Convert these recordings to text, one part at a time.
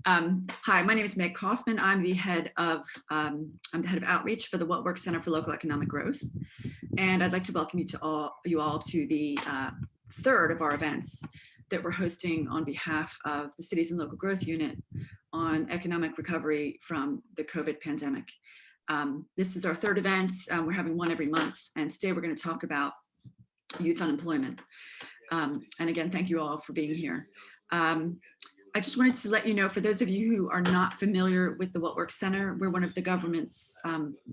Hi, my name is Meg Kaufman. I'm the head of outreach for the What Works Center for Local Economic Growth, and I'd like to welcome you all to the third of our events that we're hosting on behalf of the Cities and Local Growth Unit on economic recovery from the COVID pandemic. This is our third event. We're having one every month, and today we're going to talk about youth unemployment. And again, thank you all for being here. I just wanted to let you know, for those of you who are not familiar with the What Works Center, we're one of the government's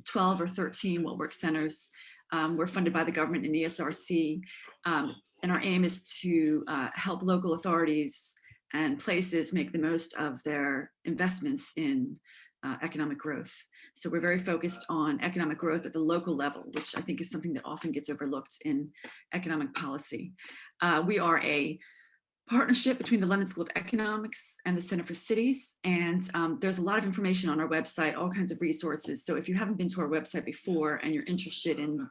12 or 13 What Works Centers. We're funded by the government in ESRC, and our aim is to help local authorities and places make the most of their investments in economic growth. So we're very focused on economic growth at the local level, which I think is something that often gets overlooked in economic policy. We are a partnership between the London School of Economics and the Center for Cities. And there's a lot of information on our website, all kinds of resources. So if you haven't been to our website before and you're interested in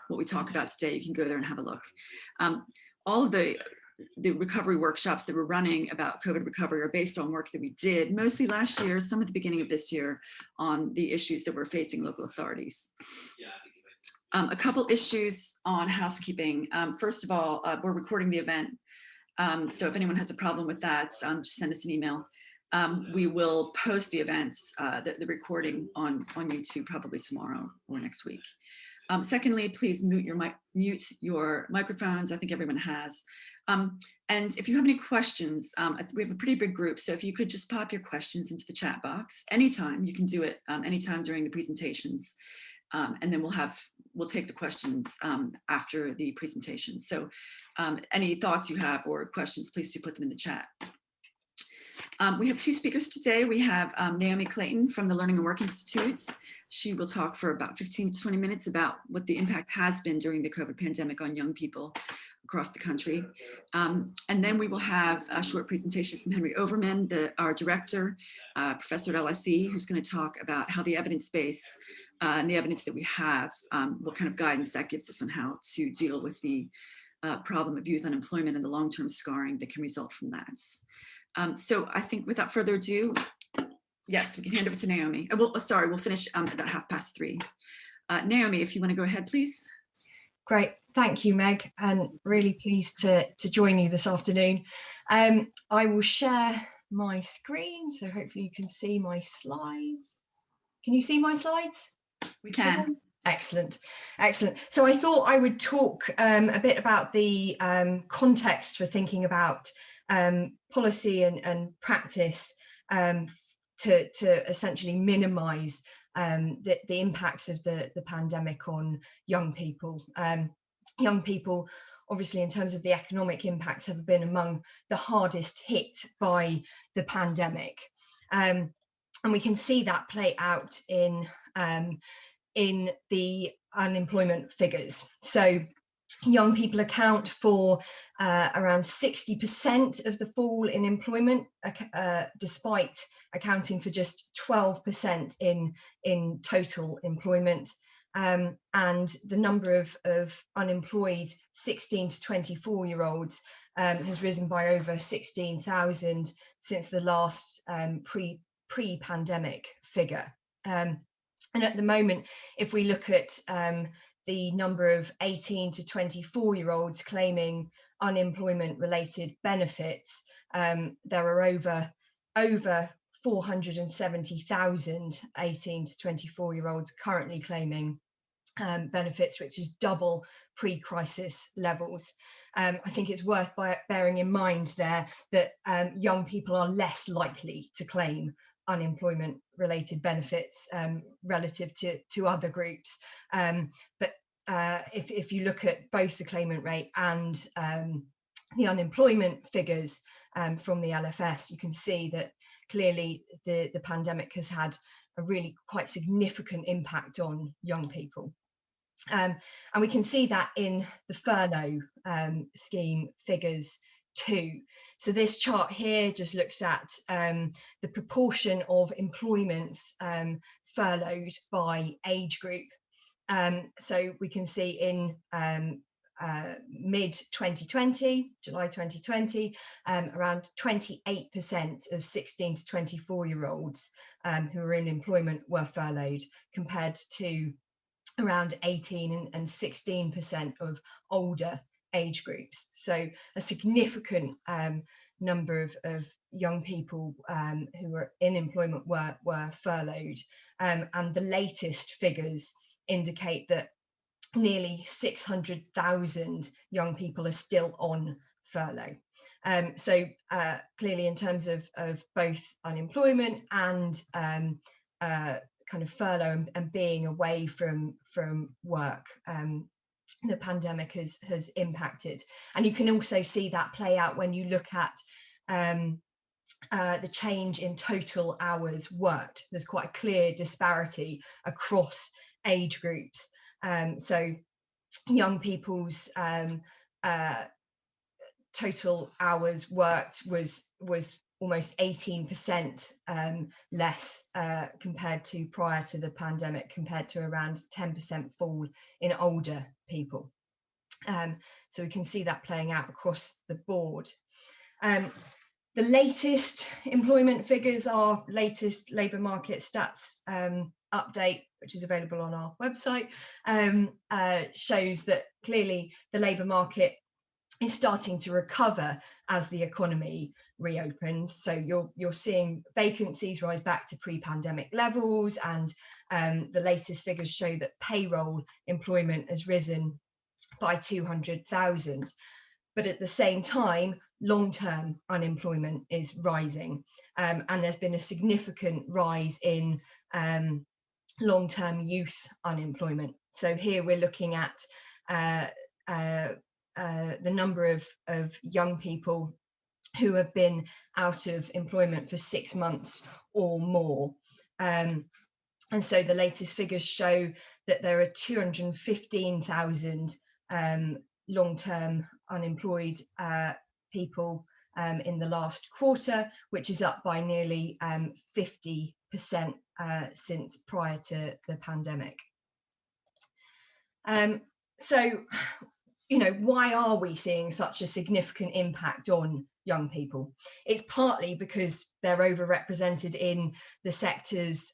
what we talk about today, you can go there and have a look. All of the recovery workshops that we're running about COVID recovery are based on work that we did mostly last year, some at the beginning of this year, on the issues that we're facing local authorities. A couple issues on housekeeping. First of all, we're recording the event. So if anyone has a problem with that, just send us an email. We will post the events, the recording on YouTube probably tomorrow or next week. Secondly, please mute your microphones. I think everyone has. And if you have any questions, we have a pretty big group. So if you could just pop your questions into the chat box anytime, you can do it anytime during the presentations. And then we'll take the questions after the presentation. So any thoughts you have or questions, please do put them in the chat. We have two speakers today. We have Naomi Clayton from the Learning and Work Institute. She will talk for about 15 to 20 minutes about what the impact has been during the COVID pandemic on young people across the country. And then we will have a short presentation from Henry Overman, our director, professor at LSE, who's going to talk about how the evidence base and the evidence that we have, what kind of guidance that gives us on how to deal with the problem of youth unemployment and the long-term scarring that can result from that. So I think without further ado, yes, we can hand over to Naomi. We'll finish at about 3:30. Naomi, if you want to go ahead, please. Great, thank you, Meg, and really pleased to join you this afternoon. I will share my screen, so hopefully you can see my slides. Can you see my slides? We can. Excellent, excellent. So I thought I would talk a bit about the context for thinking about policy and practice to essentially minimise the impacts of the pandemic on young people. Young people, obviously, in terms of the economic impacts, have been among the hardest hit by the pandemic. And we can see that play out in the unemployment figures. So young people account for around 60% of the fall in employment, despite accounting for just 12% in total employment. And the number of unemployed 16 to 24-year-olds has risen by over 16,000 since the last pre-pandemic figure. And at the moment, if we look at the number of 18 to 24-year-olds claiming unemployment-related benefits, there are over 470,000 18 to 24-year-olds currently claiming benefits, which is double pre-crisis levels. I think it's worth bearing in mind there that young people are less likely to claim unemployment-related benefits relative to other groups. But if you look at both the claimant rate and the unemployment figures from the LFS, you can see that clearly the pandemic has had a really quite significant impact on young people. And we can see that in the furlough scheme figures too. So this chart here just looks at the proportion of employments furloughed by age group. So we can see in mid 2020, July 2020, around 28% of 16 to 24-year-olds who are in employment were furloughed, compared to around 18 and 16% of older age groups. So a significant number of young people who were in employment were furloughed, and the latest figures indicate that nearly 600,000 young people are still on furlough. So clearly, in terms of both unemployment and kind of furlough and being away from work, the pandemic has impacted. And you can also see that play out when you look at the change in total hours worked. There's quite a clear disparity across age groups. So young people's total hours worked was almost 18% less compared to prior to the pandemic, compared to around 10% fall in older people. So we can see that playing out across the board. The latest employment figures, our latest labour market stats update, which is available on our website, shows that clearly the labour market is starting to recover as the economy reopens. So you're seeing vacancies rise back to pre-pandemic levels, and the latest figures show that payroll employment has risen by 200,000. But at the same time, long-term unemployment is rising, and there's been a significant rise in long-term youth unemployment. So here we're looking at the number of young people who have been out of employment for 6 months or more. And so the latest figures show that there are 215,000 long-term unemployed people in the last quarter, which is up by nearly 50% since prior to the pandemic. So, you know, why are we seeing such a significant impact on young people? It's partly because they're overrepresented in the sectors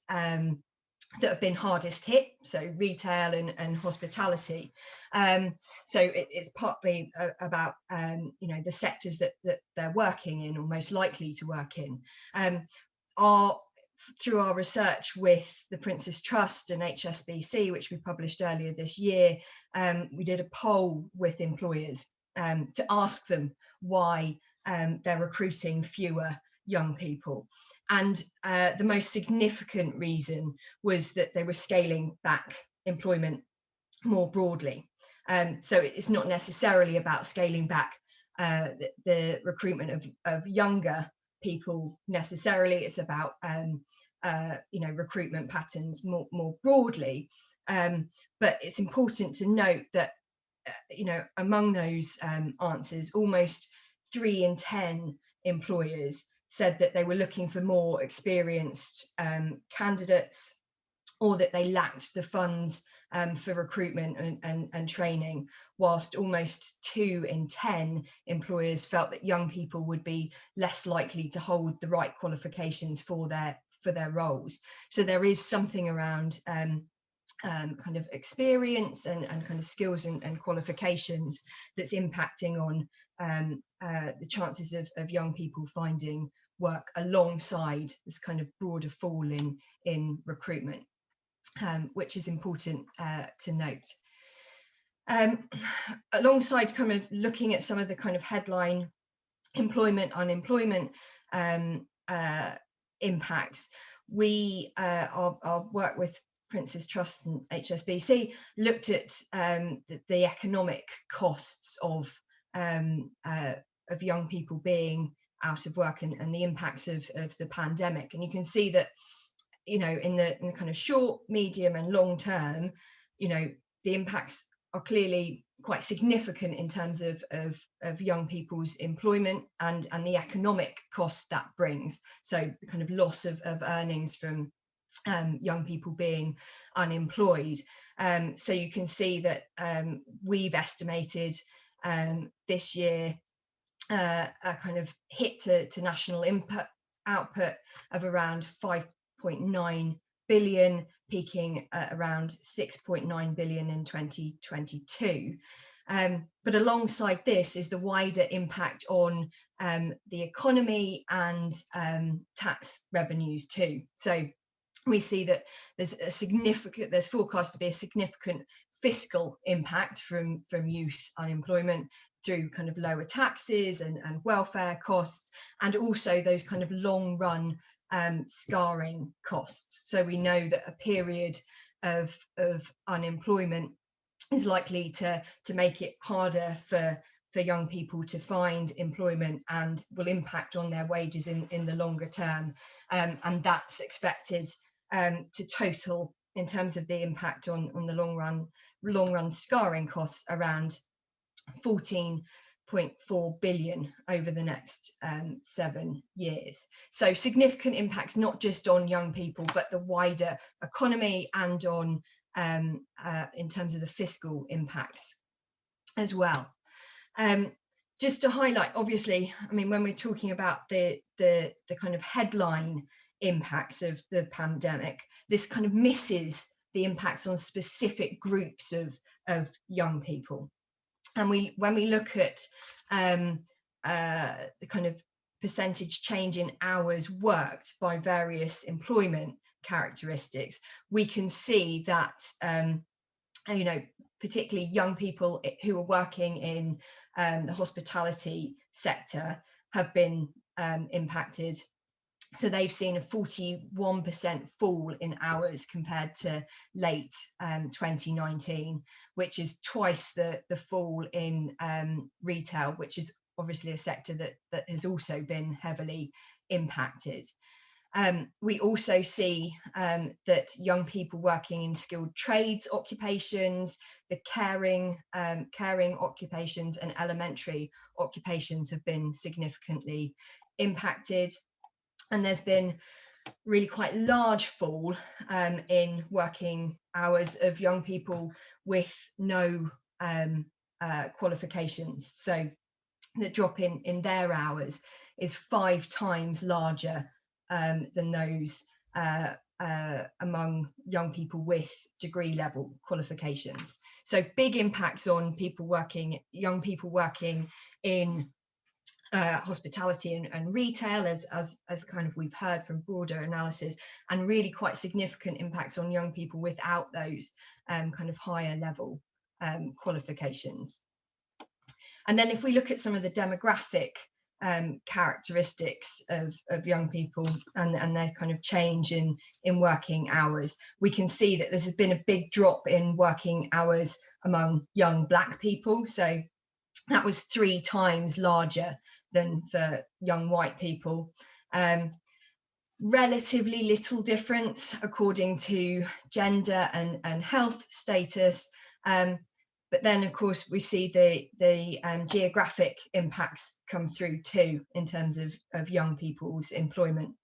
that have been hardest hit, so retail and hospitality. So it's partly about you know, the sectors that they're working in, or most likely to work in. Through our research with the Prince's Trust and HSBC, which we published earlier this year, we did a poll with employers to ask them why they're recruiting fewer young people. And the most significant reason was that they were scaling back employment more broadly. So it's not necessarily about scaling back the recruitment of younger people necessarily. It's about you know, recruitment patterns more broadly. But it's important to note that you know, among those answers, almost 3 in 10 employers said that they were looking for more experienced candidates, or that they lacked the funds for recruitment and training, whilst almost 2 in 10 employers felt that young people would be less likely to hold the right qualifications for their roles. So there is something around kind of experience and kind of skills and qualifications that's impacting on the chances of young people finding work, alongside this kind of broader fall in recruitment, which is important to note. Alongside kind of looking at some of the kind of headline employment, unemployment impacts, we our work with Prince's Trust and HSBC looked at the economic costs of young people being out of work and the impacts of the pandemic. And you can see that, you know, in the kind of short, medium and long term, you know, the impacts are clearly quite significant in terms of young people's employment and the economic cost that brings. So the kind of loss of earnings from young people being unemployed. So you can see that we've estimated this year a kind of hit to national output of around 5.9 billion, peaking at around 6.9 billion in 2022. But alongside this is the wider impact on the economy and tax revenues too. So we see that there's forecast to be a significant fiscal impact from youth unemployment through kind of lower taxes and welfare costs, and also those kind of long run scarring costs. So we know that a period of unemployment is likely to make it harder for young people to find employment and will impact on their wages in the longer term, and that's expected to total, in terms of the impact on the long run scarring costs, around 14.4 billion over the next 7 years. So significant impacts, not just on young people, but the wider economy and on in terms of the fiscal impacts as well. Just to highlight, obviously, I mean, when we're talking about the kind of headline impacts of the pandemic, this kind of misses the impacts on specific groups of young people. And when we look at the kind of percentage change in hours worked by various employment characteristics, we can see that you know, particularly young people who are working in the hospitality sector have been impacted. So they've seen a 41% fall in hours compared to late 2019, which is twice the fall in retail, which is obviously a sector that has also been heavily impacted. We also see that young people working in skilled trades occupations, the caring occupations and elementary occupations have been significantly impacted. And there's been really quite large fall in working hours of young people with no qualifications. So the drop in their hours is 5 times larger than those among young people with degree level qualifications. So big impacts on young people working in hospitality and retail, as kind of we've heard from broader analysis, and really quite significant impacts on young people without those kind of higher level qualifications. And then if we look at some of the demographic characteristics of young people and their kind of change in working hours, we can see that there's been a big drop in working hours among young Black people. So that was 3 times larger than for young white people. Relatively little difference according to gender and health status. But then, of course, we see the geographic impacts come through too in terms of young people's employment.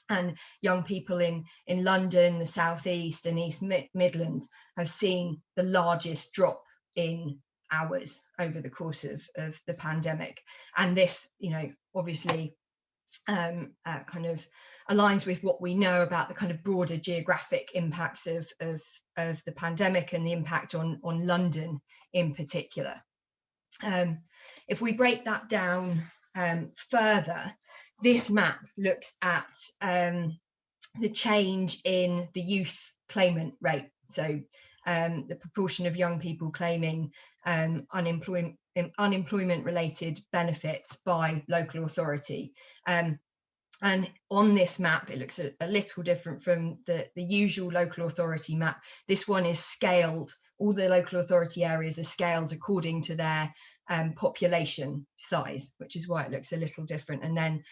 And young people in London, the South East and East Midlands have seen the largest drop in hours over the course of the pandemic. And this, you know, obviously kind of aligns with what we know about the kind of broader geographic impacts of the pandemic and the impact on London in particular. If we break that down further, this map looks at the change in the youth claimant rate. So the proportion of young people claiming unemployment related benefits by local authority. And on this map, it looks a little different from the usual local authority map. This one is scaled. All the local authority areas are scaled according to their population size, which is why it looks a little different. And then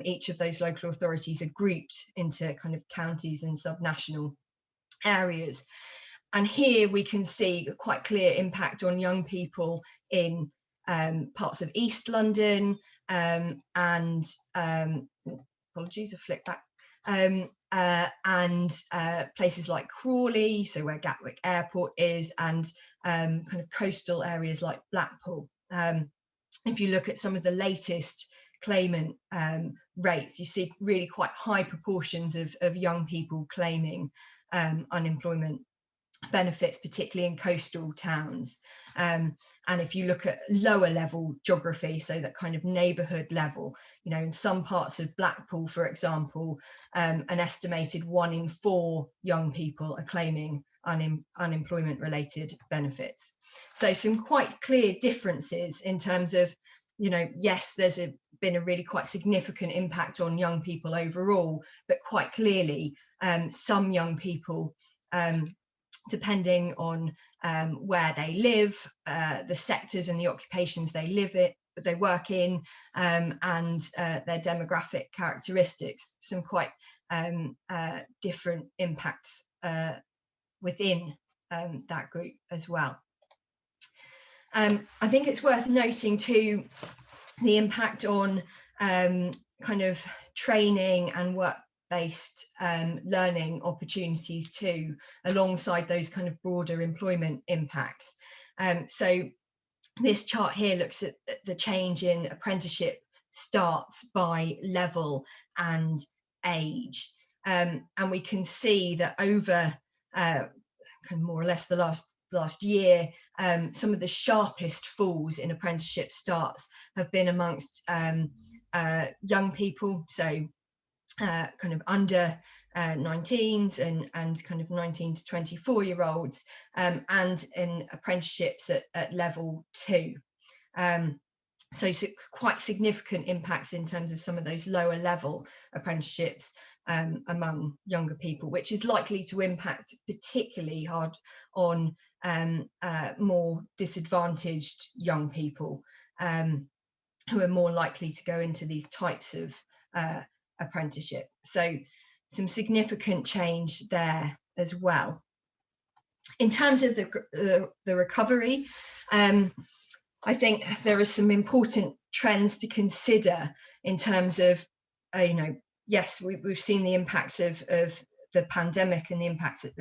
each of those local authorities are grouped into kind of counties and subnational areas. And here we can see a quite clear impact on young people in parts of East London and apologies, I flicked back. and places like Crawley, so where Gatwick Airport is, and kind of coastal areas like Blackpool. If you look at some of the latest claimant rates, you see really quite high proportions of young people claiming unemployment benefits, particularly in coastal towns. And if you look at lower level geography, so that kind of neighbourhood level, you know, in some parts of Blackpool, for example, an estimated 1 in 4 young people are claiming unemployment related benefits. So some quite clear differences in terms of, you know, yes, there's been a really quite significant impact on young people overall, but quite clearly some young people, depending on where they live, the sectors and the occupations they work in, and their demographic characteristics, some quite different impacts within that group as well. I think it's worth noting too the impact on kind of training and work-based learning opportunities too, alongside those kind of broader employment impacts. So this chart here looks at the change in apprenticeship starts by level and age, and we can see that over kind of more or less the last year, some of the sharpest falls in apprenticeship starts have been amongst young people, so kind of under 19s and kind of 19 to 24-year-olds, and in apprenticeships at level 2. So quite significant impacts in terms of some of those lower level apprenticeships among younger people, which is likely to impact particularly hard on more disadvantaged young people, who are more likely to go into these types of apprenticeship. So some significant change there as well. In terms of the recovery, I think there are some important trends to consider in terms of, you know, yes, we've seen the impacts of the pandemic and the impacts that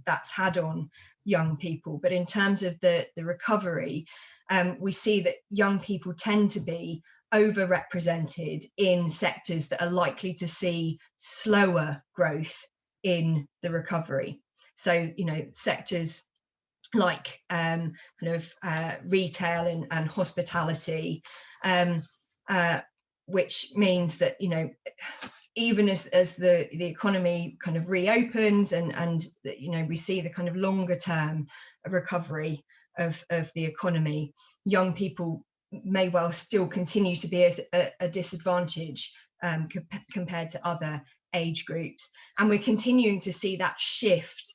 that's had on young people, but in terms of the recovery, we see that young people tend to be overrepresented in sectors that are likely to see slower growth in the recovery. So, you know, sectors like kind of retail and hospitality, which means that, you know, even as the economy kind of reopens and you know, we see the kind of longer term recovery of the economy, young people may well still continue to be a disadvantage compared to other age groups. And we're continuing to see that shift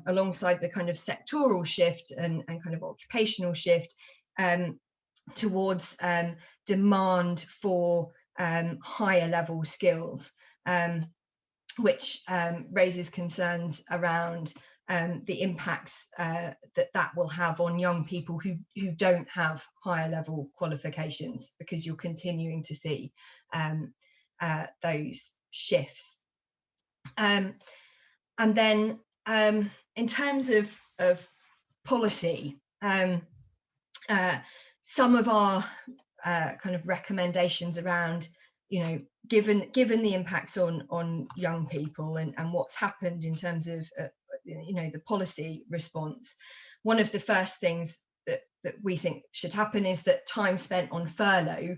alongside the kind of sectoral shift and kind of occupational shift towards demand for higher level skills, which raises concerns around the impacts that will have on young people who don't have higher level qualifications, because you're continuing to see those shifts. And then in terms of policy, some of our kind of recommendations around, you know, given the impacts on young people and what's happened in terms of you know, the policy response, one of the first things that we think should happen is that time spent on furlough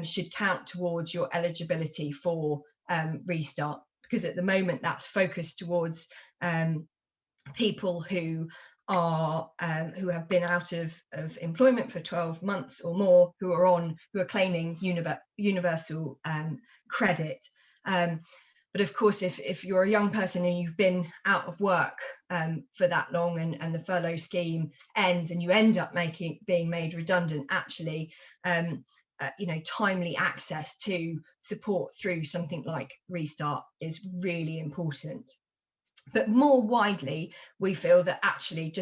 should count towards your eligibility for restart, because at the moment that's focused towards people who have been out of employment for 12 months or more, who are claiming universal credit. But of course, if you're a young person and you've been out of work for that long, and the furlough scheme ends and you end up being made redundant, actually, you know, timely access to support through something like Restart is really important. But more widely, we feel that actually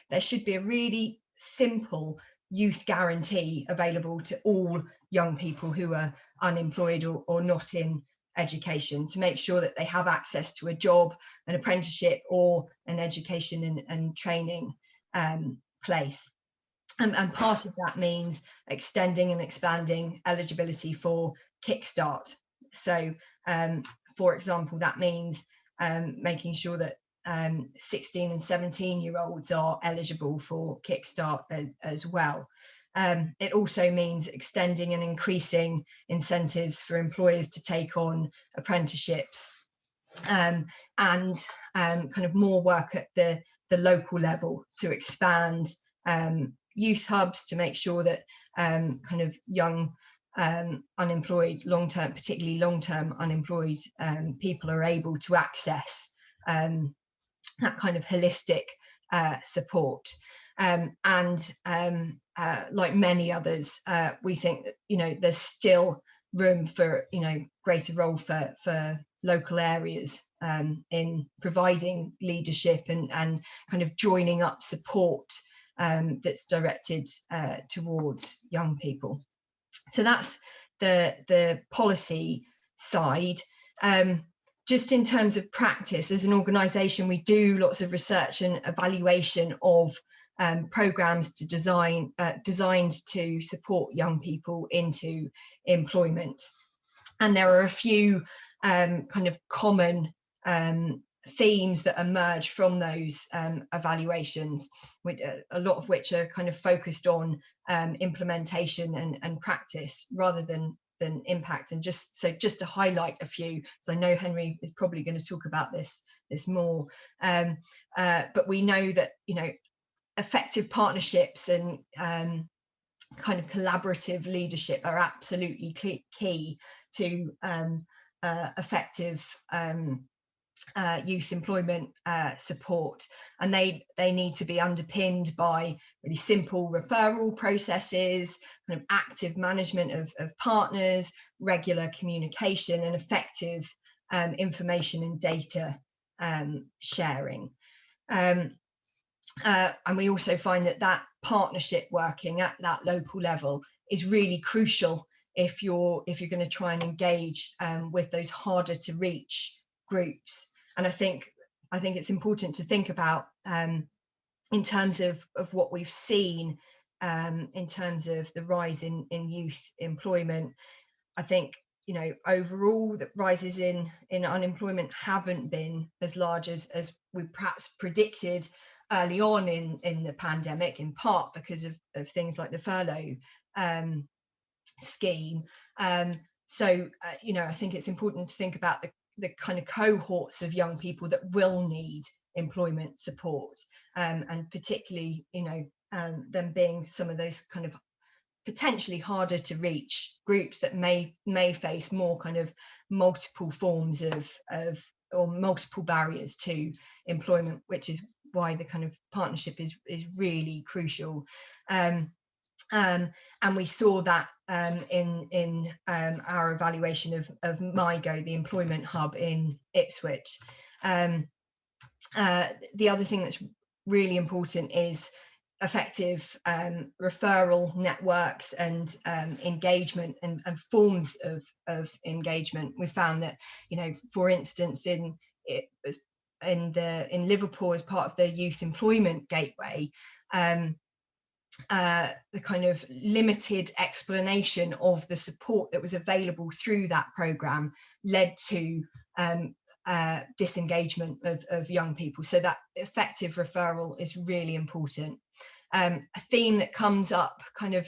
there should be a really simple youth guarantee available to all young people who are unemployed or not in education, to make sure that they have access to a job, an apprenticeship, or an education and training place. And part of that means extending and expanding eligibility for Kickstart. So, for example, that means making sure that 16 and 17-year-olds are eligible for Kickstart as well. It also means extending and increasing incentives for employers to take on apprenticeships, and kind of more work at the local level to expand youth hubs, to make sure that kind of young unemployed, long-term, particularly long-term unemployed people are able to access that kind of holistic support. Like many others, we think that there's still room for greater role for local areas in providing leadership and kind of joining up support that's directed towards young people. So that's the policy side. Just in terms of practice, as an organisation, we do lots of research and evaluation of programmes designed to support young people into employment. And there are a few kind of common themes that emerge from those evaluations, a lot of which are kind of focused on implementation and practice rather than impact. And just to highlight a few, because I know Henry is probably going to talk about this more, but we know that effective partnerships and kind of collaborative leadership are absolutely key to effective youth employment support, and they need to be underpinned by really simple referral processes, kind of active management of partners, regular communication, and effective information and data sharing. And we also find that partnership working at that local level is really crucial if you're going to try and engage with those harder to reach groups. And I think it's important to think about in terms of what we've seen in terms of the rise in youth employment. I think overall the rises in unemployment haven't been as large as we perhaps predicted early on in the pandemic, in part because of things like the furlough scheme. So I think it's important to think about the kind of cohorts of young people that will need employment support, and particularly them being some of those kind of potentially harder to reach groups that may face more kind of multiple forms of or multiple barriers to employment, which is why the kind of partnership is really crucial. And we saw that in our evaluation of MIGO, the employment hub in Ipswich. The other thing that's really important is effective referral networks and engagement and forms of engagement. We found that, for instance, in Liverpool, as part of the Youth Employment Gateway, the kind of limited explanation of the support that was available through that programme led to disengagement of young people. So that effective referral is really important. A theme that comes up kind of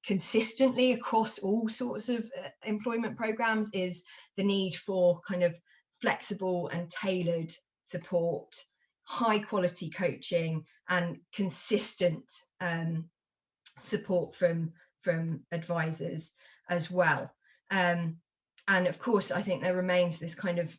consistently across all sorts of employment programmes is the need for kind of flexible and tailored support, high quality coaching, and consistent support from advisors as well. And of course, I think there remains this kind of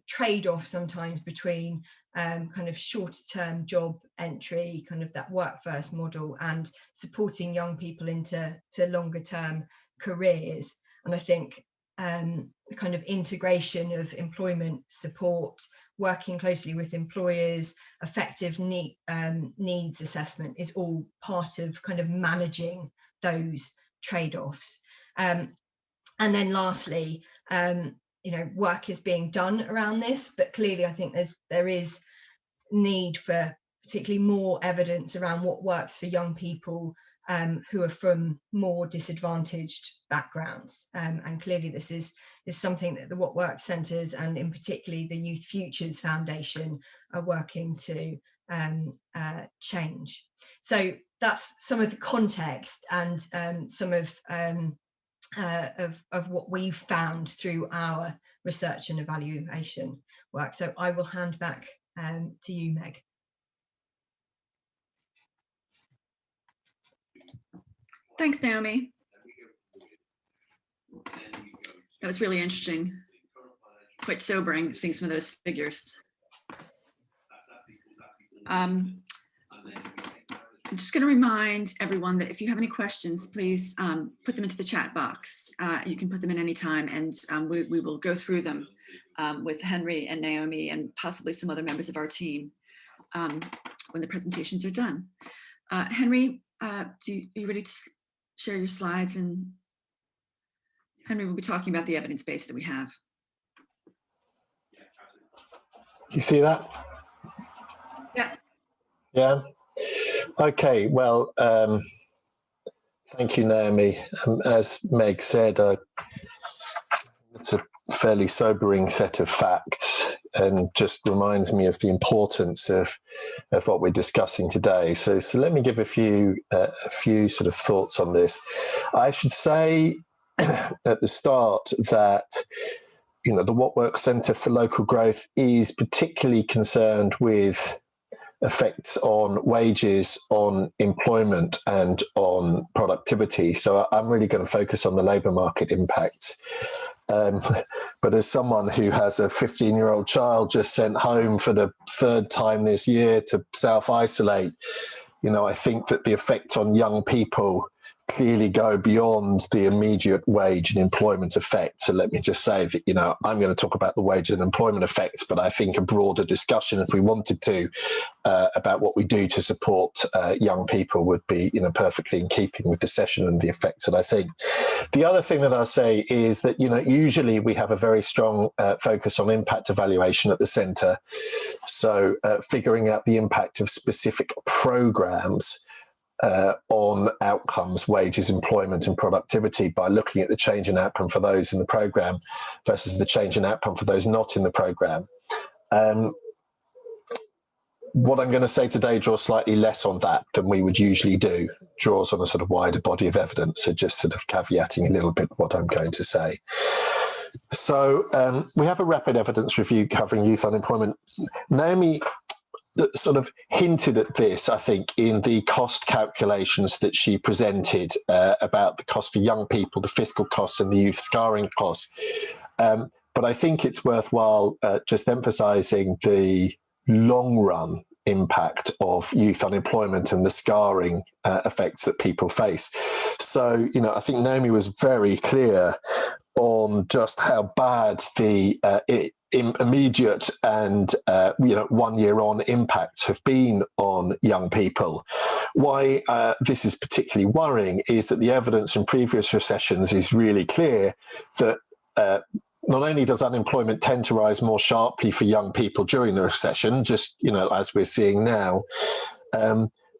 trade-off sometimes between kind of shorter term job entry, kind of that work first model, and supporting young people into longer term careers. And I think the kind of integration of employment support, working closely with employers, effective needs assessment is all part of kind of managing those trade-offs. And then lastly, work is being done around this, but clearly I think there is need for particularly more evidence around what works for young people who are from more disadvantaged backgrounds. And clearly this is something that the What Works centres, and in particularly the Youth Futures Foundation, are working to change. So that's some of the context and some of what we've found through our research and evaluation work. So I will hand back to you, Meg. Thanks, Naomi. That was really interesting. Quite sobering, seeing some of those figures. I'm just going to remind everyone that if you have any questions, please put them into the chat box. You can put them in any time, and we will go through them with Henry and Naomi and possibly some other members of our team when the presentations are done. Henry, are you ready to share your slides? And Henry will be talking about the evidence base that we have. You see that? Yeah. Yeah. Okay. Well, thank you, Naomi. As Meg said, it's a fairly sobering set of facts, and just reminds me of the importance of what we're discussing today. So let me give a few sort of thoughts on this. I should say at the start that the What Works Centre for Local Growth is particularly concerned with effects on wages, on employment, and on productivity. So I'm really going to focus on the labour market impacts. But as someone who has a 15-year-old child just sent home for the third time this year to self-isolate, I think that the effects on young people clearly go beyond the immediate wage and employment effects. So let me just say that, I'm going to talk about the wage and employment effects, but I think a broader discussion, if we wanted to, about what we do to support young people would be, perfectly in keeping with the session and the effects that I think. The other thing that I'll say is that, usually we have a very strong focus on impact evaluation at the centre. So figuring out the impact of specific programmes on outcomes, wages, employment and productivity by looking at the change in outcome for those in the programme versus the change in outcome for those not in the programme. What I'm going to say today draws slightly less on that than we would usually do, draws on a sort of wider body of evidence, so just sort of caveating a little bit what I'm going to say. So we have a rapid evidence review covering youth unemployment. Naomi sort of hinted at this, I think, in the cost calculations that she presented about the cost for young people, the fiscal costs and the youth scarring costs. But I think it's worthwhile just emphasising the long run impact of youth unemployment and the scarring effects that people face. So, I think Naomi was very clear on just how bad the immediate and 1 year on impacts have been on young people. Why this is particularly worrying is that the evidence from previous recessions is really clear that not only does unemployment tend to rise more sharply for young people during the recession, just as we're seeing now,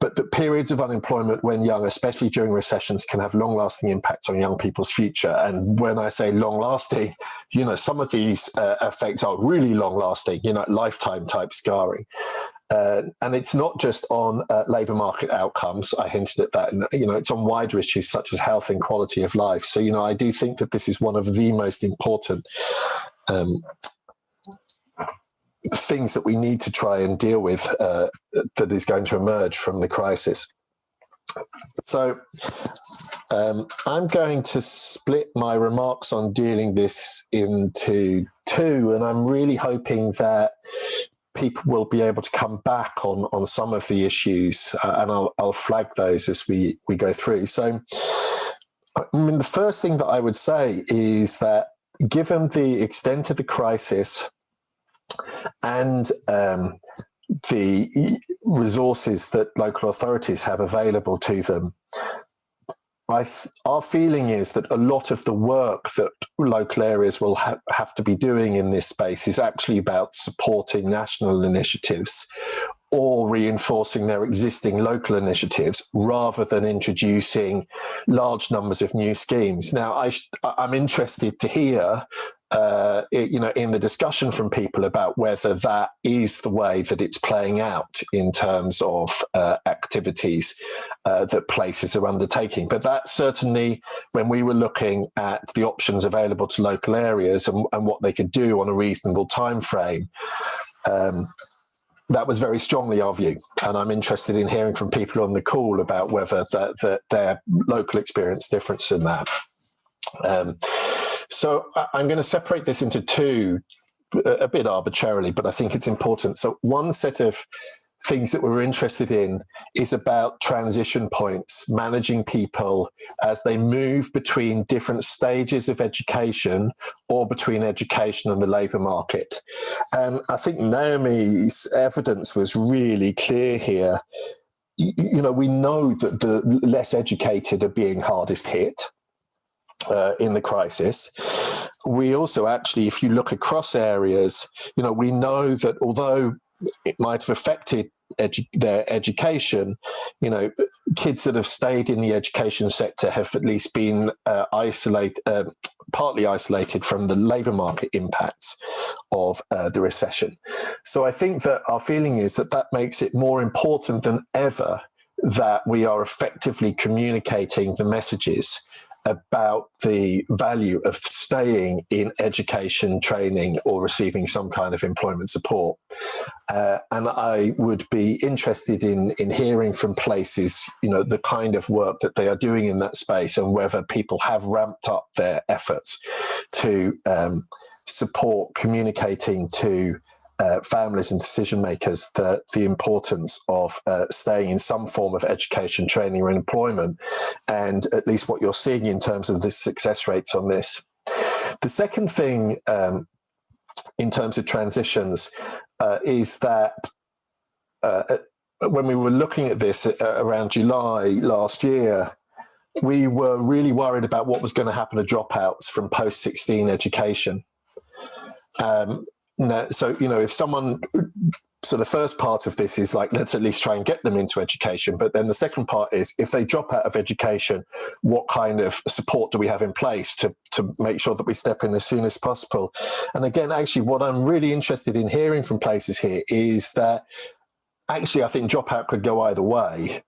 but that periods of unemployment when young, especially during recessions, can have long-lasting impacts on young people's future. And when I say long-lasting, some of these effects are really long-lasting, lifetime type scarring. And it's not just on labour market outcomes. I hinted at that. And, it's on wider issues such as health and quality of life. So, I do think that this is one of the most important things that we need to try and deal with that is going to emerge from the crisis. So I'm going to split my remarks on dealing this into two, and I'm really hoping that people will be able to come back on some of the issues, and I'll flag those as we go through. So the first thing that I would say is that given the extent of the crisis and the resources that local authorities have available to them, our feeling is that a lot of the work that local areas will have to be doing in this space is actually about supporting national initiatives or reinforcing their existing local initiatives rather than introducing large numbers of new schemes. Now, I'm interested to hear in the discussion from people about whether that is the way that it's playing out in terms of activities that places are undertaking. But that certainly, when we were looking at the options available to local areas and what they could do on a reasonable time frame, that was very strongly our view. And I'm interested in hearing from people on the call about whether their local experience differs in that. So I'm going to separate this into two, a bit arbitrarily, but I think it's important. So one set of things that we're interested in is about transition points, managing people as they move between different stages of education or between education and the labour market. And I think Naomi's evidence was really clear here. We know that the less educated are being hardest hit in the crisis. We also actually, if you look across areas, we know that although it might have affected their education, kids that have stayed in the education sector have at least been partly isolated from the labour market impacts of the recession. So I think that our feeling is that makes it more important than ever that we are effectively communicating the messages about the value of staying in education, training, or receiving some kind of employment support. And I would be interested in hearing from places, the kind of work that they are doing in that space and whether people have ramped up their efforts to support communicating to families and decision makers the importance of staying in some form of education, training, or employment, and at least what you're seeing in terms of the success rates on this. The second thing in terms of transitions is that when we were looking at this around July last year, we were really worried about what was going to happen to dropouts from post-16 education. So, if someone, so the first part of this is like, let's at least try and get them into education. But then the second part is, if they drop out of education, what kind of support do we have in place to make sure that we step in as soon as possible? And again, actually, what I'm really interested in hearing from places here is that actually, I think dropout could go either way.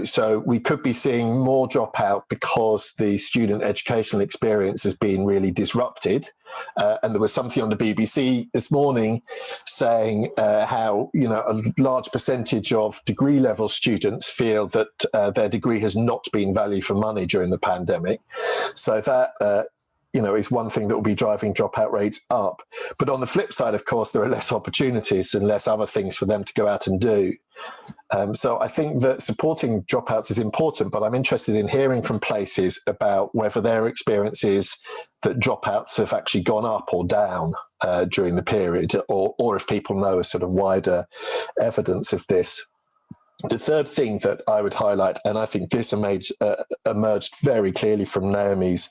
So we could be seeing more dropout because the student educational experience has been really disrupted. And there was something on the BBC this morning saying how, a large percentage of degree level students feel that their degree has not been value for money during the pandemic. So that, is one thing that will be driving dropout rates up. But on the flip side, of course, there are less opportunities and less other things for them to go out and do. So I think that supporting dropouts is important, but I'm interested in hearing from places about whether their experience is that dropouts have actually gone up or down during the period, or if people know a sort of wider evidence of this. The third thing that I would highlight, and I think this emerged very clearly from Naomi's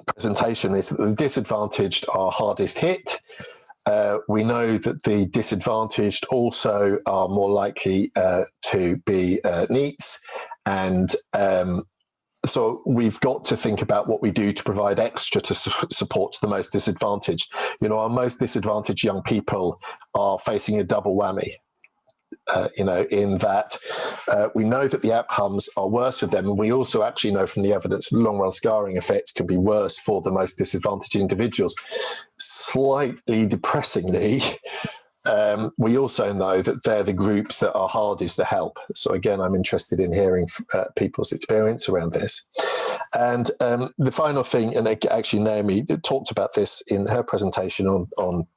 presentation, is that the disadvantaged are hardest hit. We know that the disadvantaged also are more likely to be NEETS, and so we've got to think about what we do to provide extra to support the most disadvantaged. Our most disadvantaged young people are facing a double whammy. In that we know that the outcomes are worse for them. And we also actually know from the evidence that long-run scarring effects can be worse for the most disadvantaged individuals. Slightly depressingly, we also know that they're the groups that are hardest to help. So again, I'm interested in hearing people's experience around this. And the final thing, and actually Naomi talked about this in her presentation on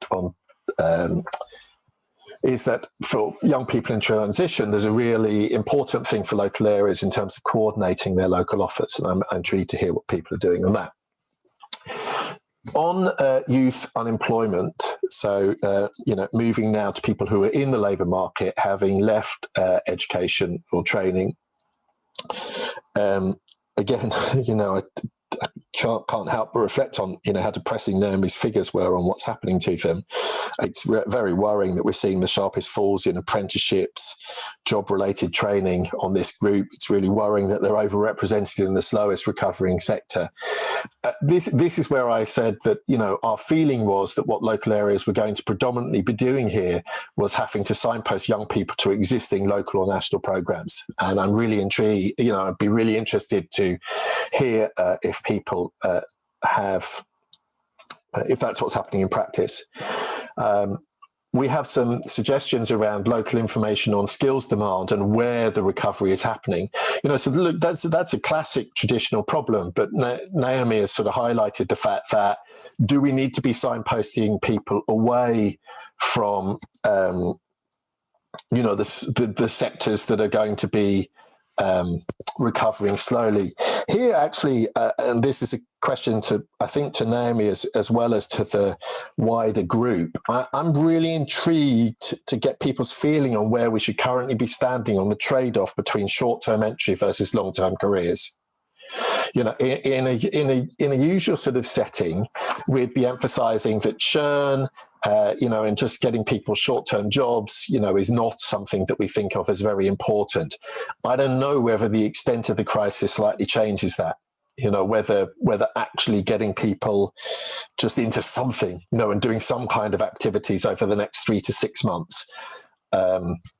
is that for young people in transition, there's a really important thing for local areas in terms of coordinating their local offers. And I'm intrigued to hear what people are doing on that. On youth unemployment, so, moving now to people who are in the labour market, having left education or training, Again, I can't help but reflect on how depressing Naomi's figures were on what's happening to them. It's very worrying that we're seeing the sharpest falls in apprenticeships, job-related training on this group. It's really worrying that they're overrepresented in the slowest recovering sector. This is where I said that our feeling was that what local areas were going to predominantly be doing here was having to signpost young people to existing local or national programs. And I'm really intrigued. I'd be really interested to hear if people if that's what's happening in practice. We have some suggestions around local information on skills demand and where the recovery is happening. So look, that's a classic traditional problem, but Naomi has sort of highlighted the fact that do we need to be signposting people away from the sectors that are going to be recovering slowly. Here, actually, and this is a question to Naomi as well as to the wider group. I'm really intrigued to get people's feeling on where we should currently be standing on the trade-off between short-term entry versus long-term careers. In a usual sort of setting, we'd be emphasising that churn, and just getting people short-term jobs, is not something that we think of as very important. I don't know whether the extent of the crisis slightly changes that. Whether actually getting people just into something, and doing some kind of activities over the next 3 to 6 months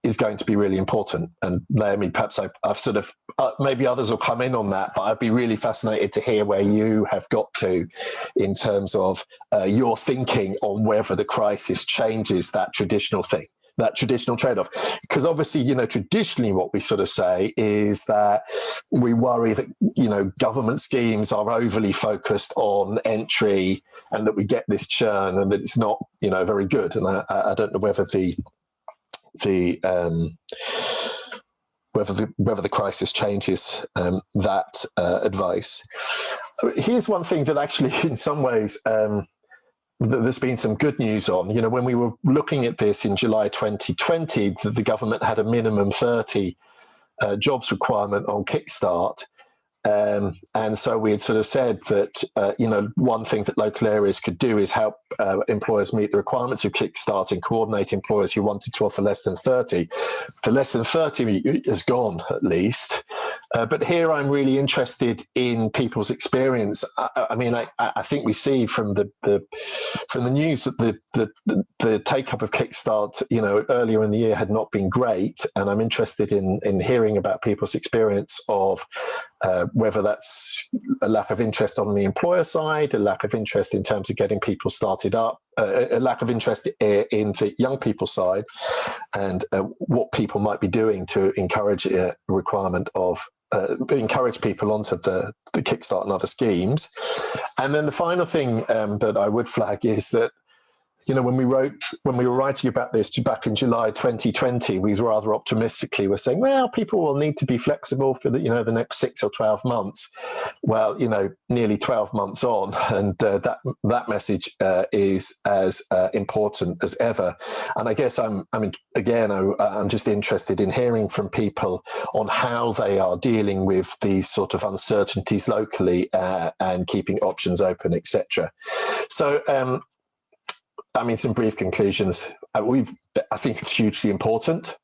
is going to be really important. And Naomi, perhaps I've sort of, maybe others will come in on that, but I'd be really fascinated to hear where you have got to in terms of your thinking on whether the crisis changes that traditional thing, that traditional trade-off. Because obviously, traditionally what we sort of say is that we worry that, government schemes are overly focused on entry and that we get this churn and that it's not, very good. And I don't know whether whether the crisis changes that advice. Here's one thing that actually, in some ways, there's been some good news on. When we were looking at this in July 2020, the government had a minimum 30 jobs requirement on Kickstart. And so we had sort of said that, one thing that local areas could do is help employers meet the requirements of Kickstart and coordinate employers who wanted to offer less than 30. The less than 30 is gone, at least. But here I'm really interested in people's experience. I think we see from the news that the take-up of Kickstart, earlier in the year had not been great. And I'm interested in hearing about people's experience of whether that's a lack of interest on the employer side, a lack of interest in terms of getting people started up, a lack of interest in the young people side, and what people might be doing to encourage a requirement of encourage people onto the Kickstart and other schemes. And then the final thing that I would flag is that, when we were writing about this back in July 2020, we rather optimistically were saying, well, people will need to be flexible for the next 6 or 12 months. Well, nearly 12 months on, and that message is as important as ever. And I guess I'm just interested in hearing from people on how they are dealing with these sort of uncertainties locally and keeping options open, etc. So. Some brief conclusions. I think it's hugely important.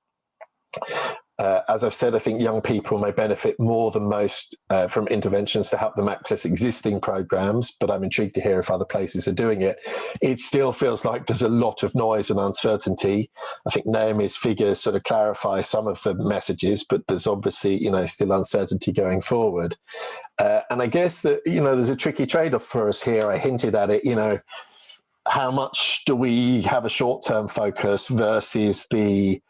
As I've said, I think young people may benefit more than most from interventions to help them access existing programs, but I'm intrigued to hear if other places are doing it. It still feels like there's a lot of noise and uncertainty. I think Naomi's figures sort of clarify some of the messages, but there's obviously, still uncertainty going forward. And I guess that, there's a tricky trade-off for us here. I hinted at it, how much do we have a short-term focus versus the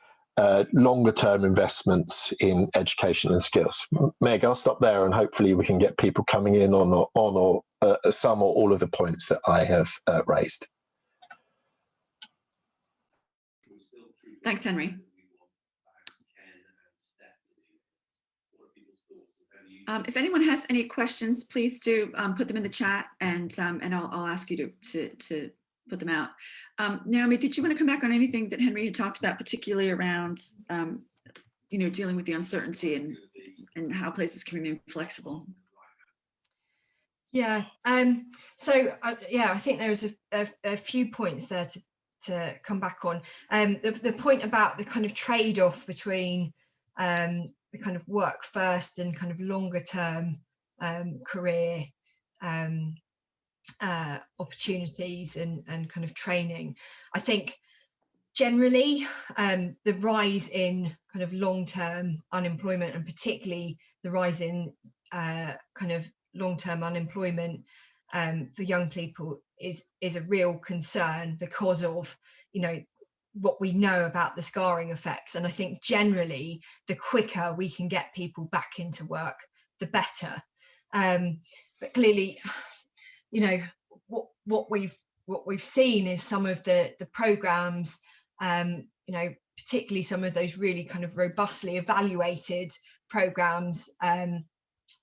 longer-term investments in education and skills? Meg, I'll stop there, and hopefully we can get people coming in on some or all of the points that I have raised. Thanks, Henry. If anyone has any questions, please do put them in the chat, and I'll ask you to put them out. Naomi, did you want to come back on anything that Henry had talked about, particularly around, dealing with the uncertainty and and how places can remain flexible. Yeah. So yeah, I think there's a few points there to come back on. The point about the kind of trade-off between the kind of work first and kind of longer term career opportunities and kind of training. I think generally the rise in kind of long-term unemployment, and particularly the rise in kind of long-term unemployment for young people is a real concern, because of, you know, what we know about the scarring effects. And I think generally the quicker we can get people back into work, the better. But clearly, you know, what we've seen is some of the programs, you know, particularly some of those really kind of robustly evaluated programs,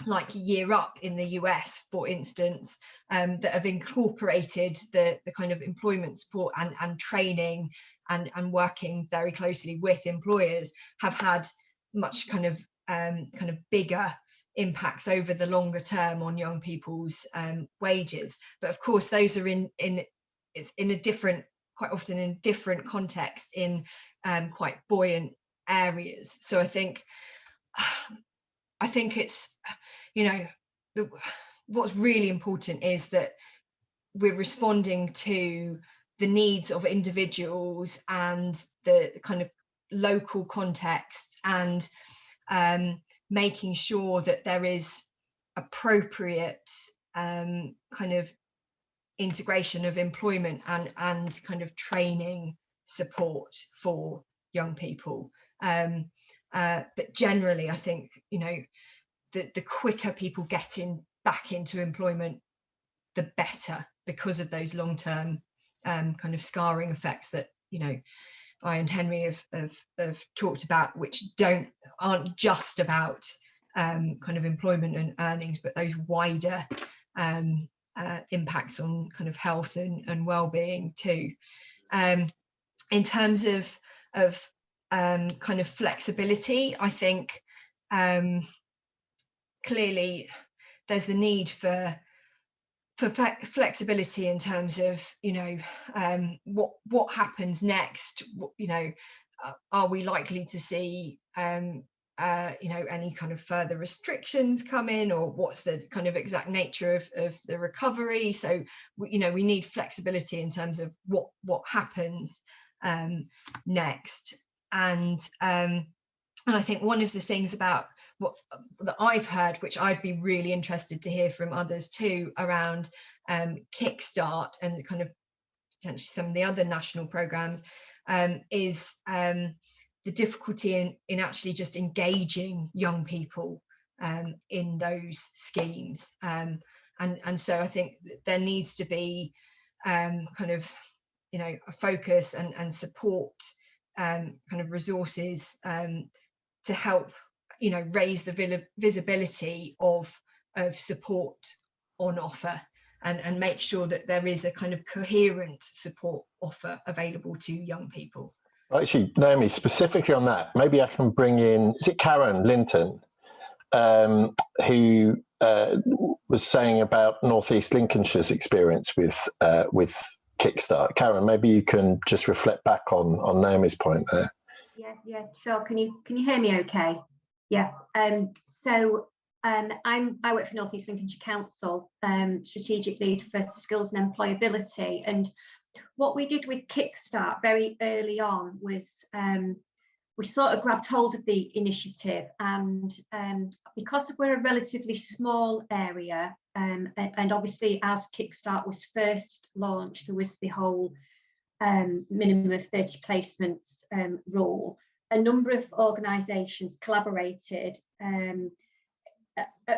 like Year Up in the US, for instance, that have incorporated the kind of employment support and training and working very closely with employers, have had much kind of bigger impacts over the longer term on young people's wages. But of course, those are in a different, quite often in different context, in quite buoyant areas. So I think it's, you know, what's really important is that we're responding to the needs of individuals and the kind of local context, and making sure that there is appropriate kind of integration of employment and kind of training support for young people. But generally, I think, you know, the quicker people get back into employment, the better, because of those long-term kind of scarring effects that, you know, I and Henry have talked about, which aren't just about kind of employment and earnings, but those wider impacts on kind of health and well-being too. In terms of kind of flexibility, I think clearly there's the need for flexibility in terms of, you know, what happens next. You know, are we likely to see you know, any kind of further restrictions come in, or what's the kind of exact nature of the recovery? So, you know, we need flexibility in terms of what happens next. And I think one of the things about that I've heard, which I'd be really interested to hear from others too, around Kickstart and kind of potentially some of the other national programs, is the difficulty in actually just engaging young people in those schemes. And so I think there needs to be kind of, you know, a focus and support, kind of resources to help, you know, raise the visibility of support on offer, and make sure that there is a kind of coherent support offer available to young people. Actually, Naomi, specifically on that, maybe I can bring in, is it Karen Linton, who was saying about North East Lincolnshire's experience with Kickstart. Karen, maybe you can just reflect back on Naomi's point there. Yeah, sure. Can you hear me okay? Yeah. So I work for North East Lincolnshire Council, strategic lead for skills and employability. And what we did with Kickstart very early on was we sort of grabbed hold of the initiative, and because we're a relatively small area, and obviously as Kickstart was first launched, there was the whole minimum of 30 placements rule. A number of organisations collaborated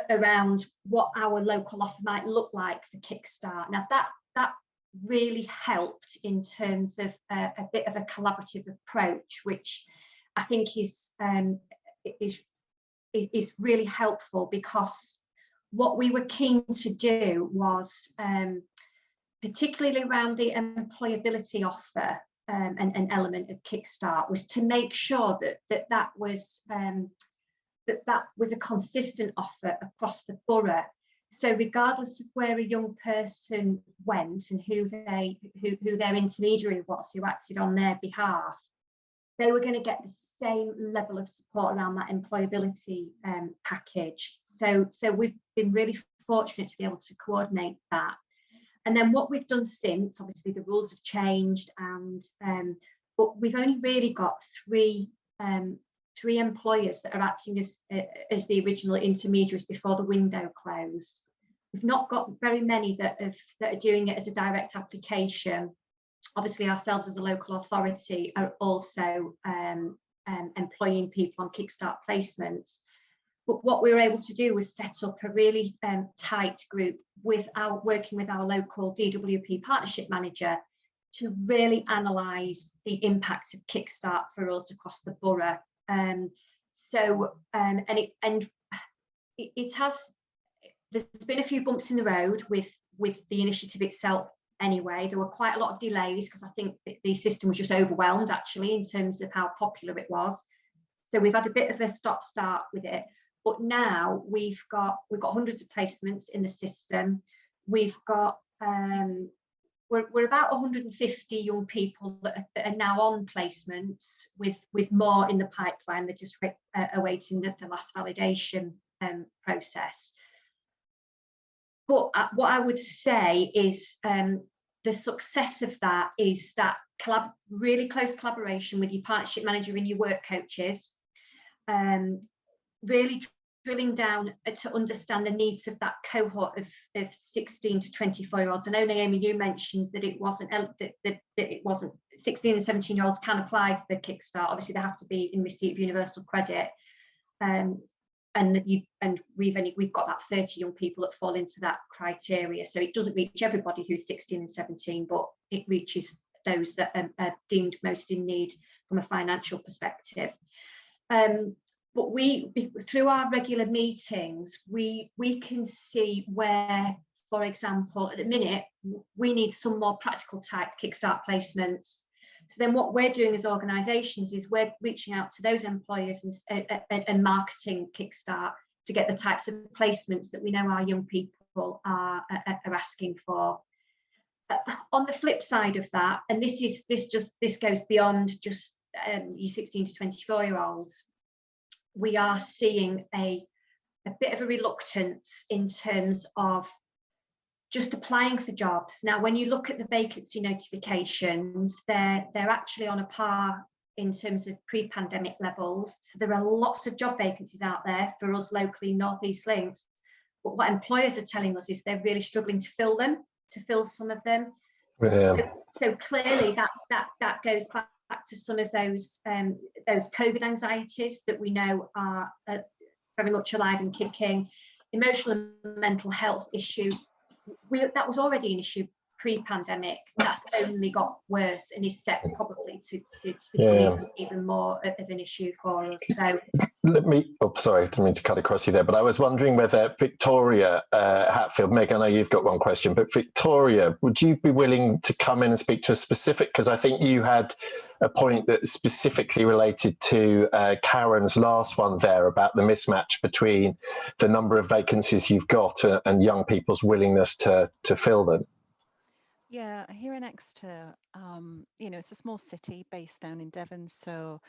around what our local offer might look like for Kickstart. Now that really helped in terms of a bit of a collaborative approach, which I think is really helpful, because what we were keen to do was, particularly around the employability offer, an element of Kickstart, was to make sure that was that was a consistent offer across the borough. So regardless of where a young person went and who their intermediary was, who acted on their behalf, they were going to get the same level of support around that employability package. So we've been really fortunate to be able to coordinate that. And then what we've done since, obviously the rules have changed, and but we've only really got three employers that are acting as the original intermediaries before the window closed. We've not got very many that are doing it as a direct application. Obviously, ourselves as a local authority are also employing people on Kickstart placements. But what we were able to do was set up a really tight group working with our local DWP partnership manager to really analyse the impact of Kickstart for us across the borough. There's been a few bumps in the road with the initiative itself anyway. There were quite a lot of delays because I think the system was just overwhelmed actually in terms of how popular it was. So we've had a bit of a stop-start with it. But now we've got hundreds of placements in the system. We've got we're about 150 young people that are now on placements, with more in the pipeline. They're just awaiting the last validation process. But what I would say is the success of that is that really close collaboration with your partnership manager and your work coaches, really drilling down to understand the needs of that cohort of 16 to 24-year-olds. I know, Naomi, you mentioned that it wasn't 16 and 17-year-olds can apply for Kickstart. Obviously, they have to be in receipt of universal credit. And we've got that 30 young people that fall into that criteria. So it doesn't reach everybody who's 16 and 17, but it reaches those that are deemed most in need from a financial perspective. But through our regular meetings, we can see where, for example, at the minute, we need some more practical type Kickstart placements. So then what we're doing as organisations is we're reaching out to those employers and marketing Kickstart to get the types of placements that we know our young people are asking for. On the flip side of that, and this goes beyond just your 16 to 24-year-olds, we are seeing a bit of a reluctance in terms of just applying for jobs. Now, when you look at the vacancy notifications, they're actually on a par in terms of pre-pandemic levels. So there are lots of job vacancies out there for us locally, North East Links. But what employers are telling us is they're really struggling to fill some of them. Yeah. So clearly that goes back to some of those COVID anxieties that we know are very much alive and kicking. Emotional and mental health issues. That was already an issue pre-pandemic. That's only got worse and is set probably to become even more of an issue for us. So sorry, I didn't mean to cut across you there, but I was wondering whether Victoria Hatfield, Meg, I know you've got one question, but Victoria, would you be willing to come in and speak to a specific, because I think you had a point that specifically related to Karen's last one there about the mismatch between the number of vacancies you've got and young people's willingness to fill them. Yeah, here in Exeter, it's a small city based down in Devon, so,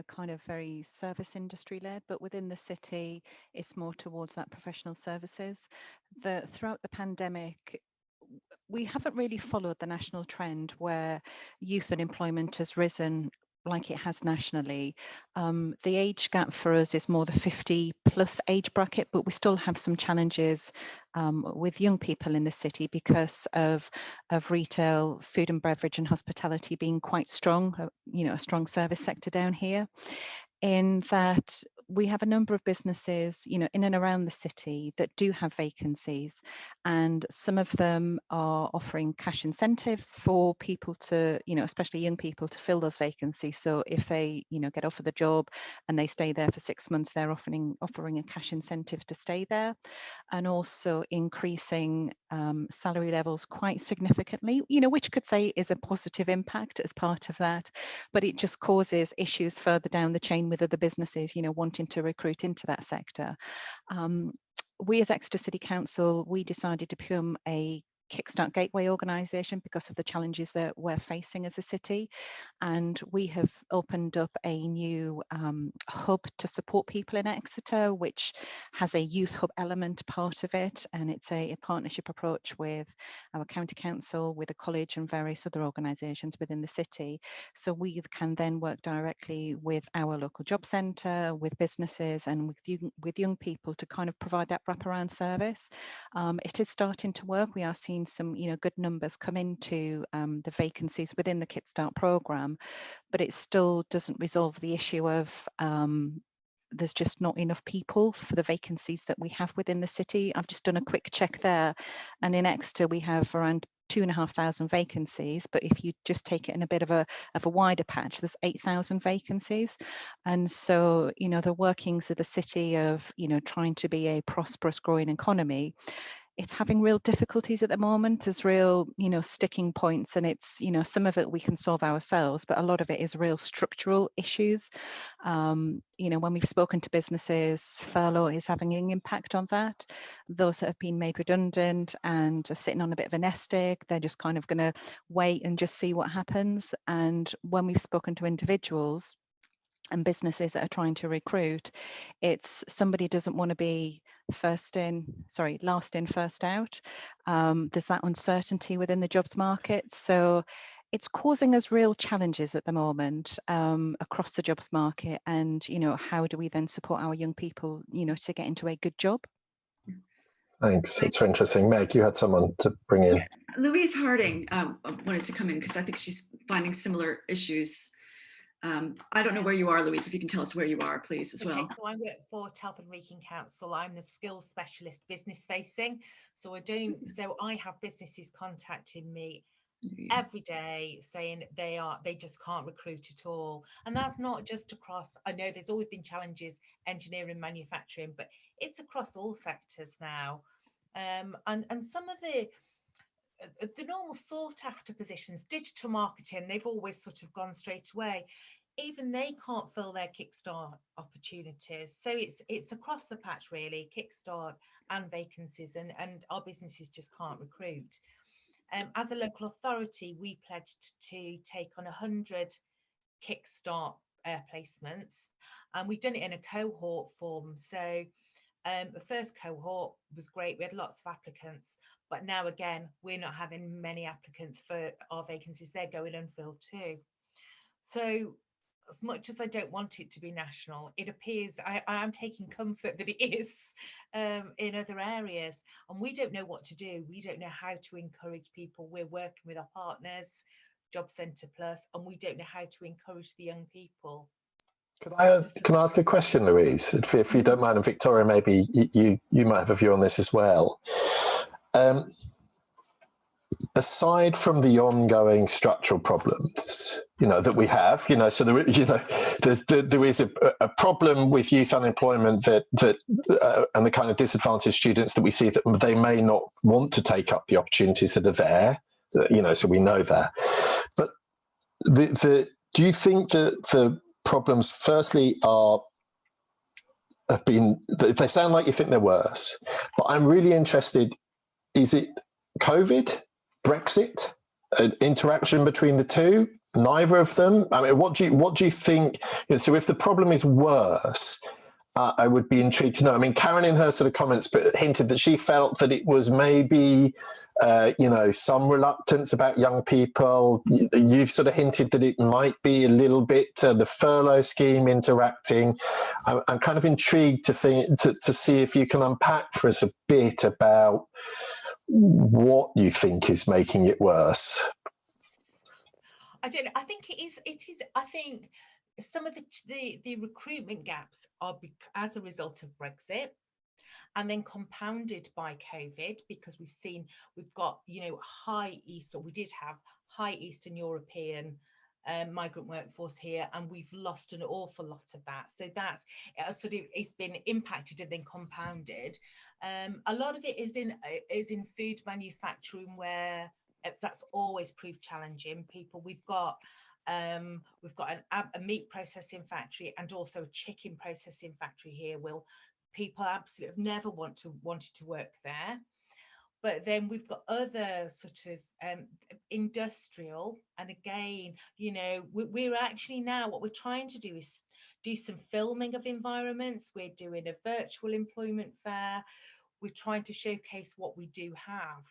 kind of very service industry led, but within the city, it's more towards that professional services. Throughout the pandemic, we haven't really followed the national trend where youth unemployment has risen like it has nationally. The age gap for us is more the 50 plus age bracket, but we still have some challenges with young people in the city because of retail, food and beverage and hospitality being quite strong, a strong service sector down here. In that we have a number of businesses, in and around the city that do have vacancies, and some of them are offering cash incentives for people to, especially young people, to fill those vacancies. So if they, get offered the job and they stay there for 6 months, they're offering a cash incentive to stay there, and also increasing salary levels quite significantly, which could say is a positive impact as part of that, but it just causes issues further down the chain with other businesses, wanting starting to recruit into that sector. We as Exeter City Council, we decided to become a Kickstart Gateway organisation because of the challenges that we're facing as a city, and we have opened up a new hub to support people in Exeter, which has a youth hub element part of it, and it's a partnership approach with our county council, with a college and various other organisations within the city. So we can then work directly with our local job centre, with businesses and with young people to kind of provide that wraparound service. It is starting to work. We are seeing some good numbers come into the vacancies within the Kickstart programme, but it still doesn't resolve the issue of there's just not enough people for the vacancies that we have within the city. I've just done a quick check there, and in Exeter we have around 2,500 vacancies, but if you just take it in a bit of a wider patch, there's 8,000 vacancies. And so the workings of the city of trying to be a prosperous growing economy, it's having real difficulties at the moment. There's real, sticking points, and it's, some of it we can solve ourselves, but a lot of it is real structural issues. When we've spoken to businesses, furlough is having an impact on that. Those that have been made redundant and are sitting on a bit of a nest egg, they're just kind of going to wait and just see what happens. And when we've spoken to individuals and businesses that are trying to recruit, it's somebody doesn't want to be last in, first out. There's that uncertainty within the jobs market. So it's causing us real challenges at the moment across the jobs market. And, how do we then support our young people, to get into a good job? Thanks. It's very interesting. Meg, you had someone to bring in. Louise Harding wanted to come in because I think she's finding similar issues. I don't know where you are, Louise, if you can tell us where you are, please, as well. So I work for Telford and Wrekin Council. I'm the skills specialist business facing. So I have businesses contacting me every day saying they just can't recruit at all. And that's not just across, I know there's always been challenges, engineering, manufacturing, but it's across all sectors now. And some of the normal sought after positions, digital marketing, they've always sort of gone straight away. Even they can't fill their Kickstart opportunities. So it's across the patch really, Kickstart and vacancies, and our businesses just can't recruit. As a local authority, we pledged to take on 100 Kickstart placements, and we've done it in a cohort form. So the first cohort was great. We had lots of applicants, but now again, we're not having many applicants for our vacancies. They're going unfilled too. So as much as I don't want it to be national, it appears I am taking comfort that it is in other areas, and we don't know what to do. We don't know how to encourage people. We're working with our partners, Job Centre Plus, and we don't know how to encourage the young people. Can I ask a question, Louise? If you don't mind, and Victoria, maybe you might have a view on this as well. Aside from the ongoing structural problems, that we have, so there is a problem with youth unemployment that and the kind of disadvantaged students that we see, that they may not want to take up the opportunities that are there, so we know that. But do you think that the problems, firstly, they sound like you think they're worse, but I'm really interested, is it COVID, Brexit, an interaction between the two, neither of them? I mean, what do you think? So if the problem is worse, I would be intrigued to know. I mean, Karen in her sort of comments hinted that she felt that it was maybe, some reluctance about young people. You've sort of hinted that it might be a little bit the furlough scheme interacting. I'm kind of intrigued to see if you can unpack for us a bit about what you think is making it worse. I don't know. I think it is. I think some of the recruitment gaps are as a result of Brexit, and then compounded by COVID, because we've got high Eastern European migrant workforce here, and we've lost an awful lot of that. So that's it's been impacted and then compounded. A lot of it is in food manufacturing, where that's always proved challenging. We've got We've got a meat processing factory and also a chicken processing factory here. People absolutely have never wanted to work there. But then we've got other sort of industrial, and again, you know, we're actually now, what we're trying to do is do some filming of environments. We're doing a virtual employment fair. We're trying to showcase what we do have.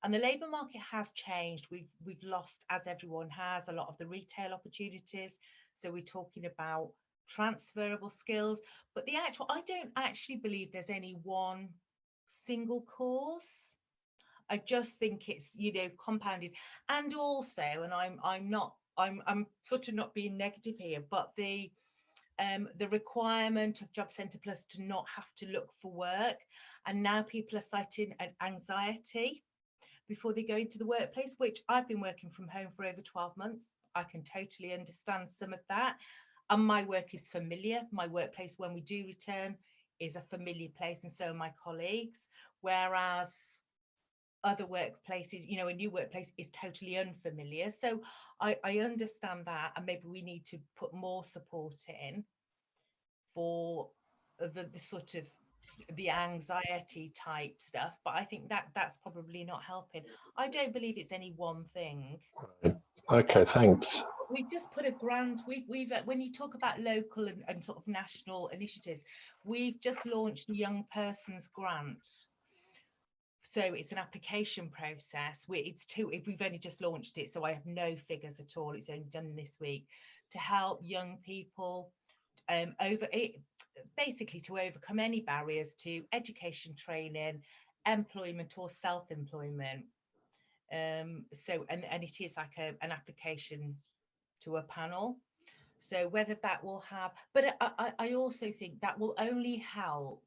And the labour market has changed. We've lost, as everyone has, a lot of the retail opportunities. So we're talking about transferable skills, but I don't actually believe there's any one single cause. I just think it's, you know, compounded. And also, and I'm sort of not being negative here, but the requirement of Job Centre Plus to not have to look for work, and now people are citing an anxiety before they go into the workplace, which I've been working from home for over 12 months. I can totally understand some of that. And my work is familiar. My workplace, when we do return, is a familiar place, and so are my colleagues. Whereas other workplaces, you know, a new workplace is totally unfamiliar. So I understand that, and maybe we need to put more support in for the sort of the anxiety type stuff, but I think that's probably not helping. I don't believe it's any one thing. Okay, thanks. We've just put a grant. We've when you talk about local and sort of national initiatives, we've just launched a young person's grant. So it's an application process. We've only just launched it, so I have no figures at all. It's only done this week, to help young people basically to overcome any barriers to education, training, employment or self-employment. So and it is like an application to a panel. So whether that will have, but I also think that will only help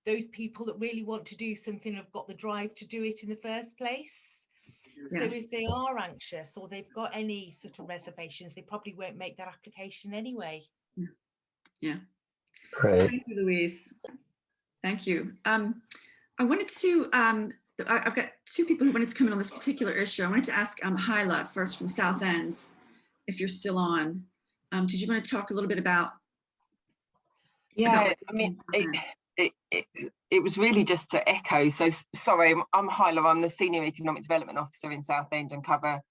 those people that really want to do something, have got the drive to do it in the first place. Yeah. So if they are anxious or they've got any sort of reservations, they probably won't make that application anyway. Yeah. Great. Thank you, Louise. Thank you. I wanted to, I've got two people who wanted to come in on this particular issue. I wanted to ask Hyla first from Southend, if you're still on. Did you want to talk a little bit about? Yeah, I mean, it was really just to echo. So sorry, I'm Hyla. I'm the Senior Economic Development Officer in Southend and cover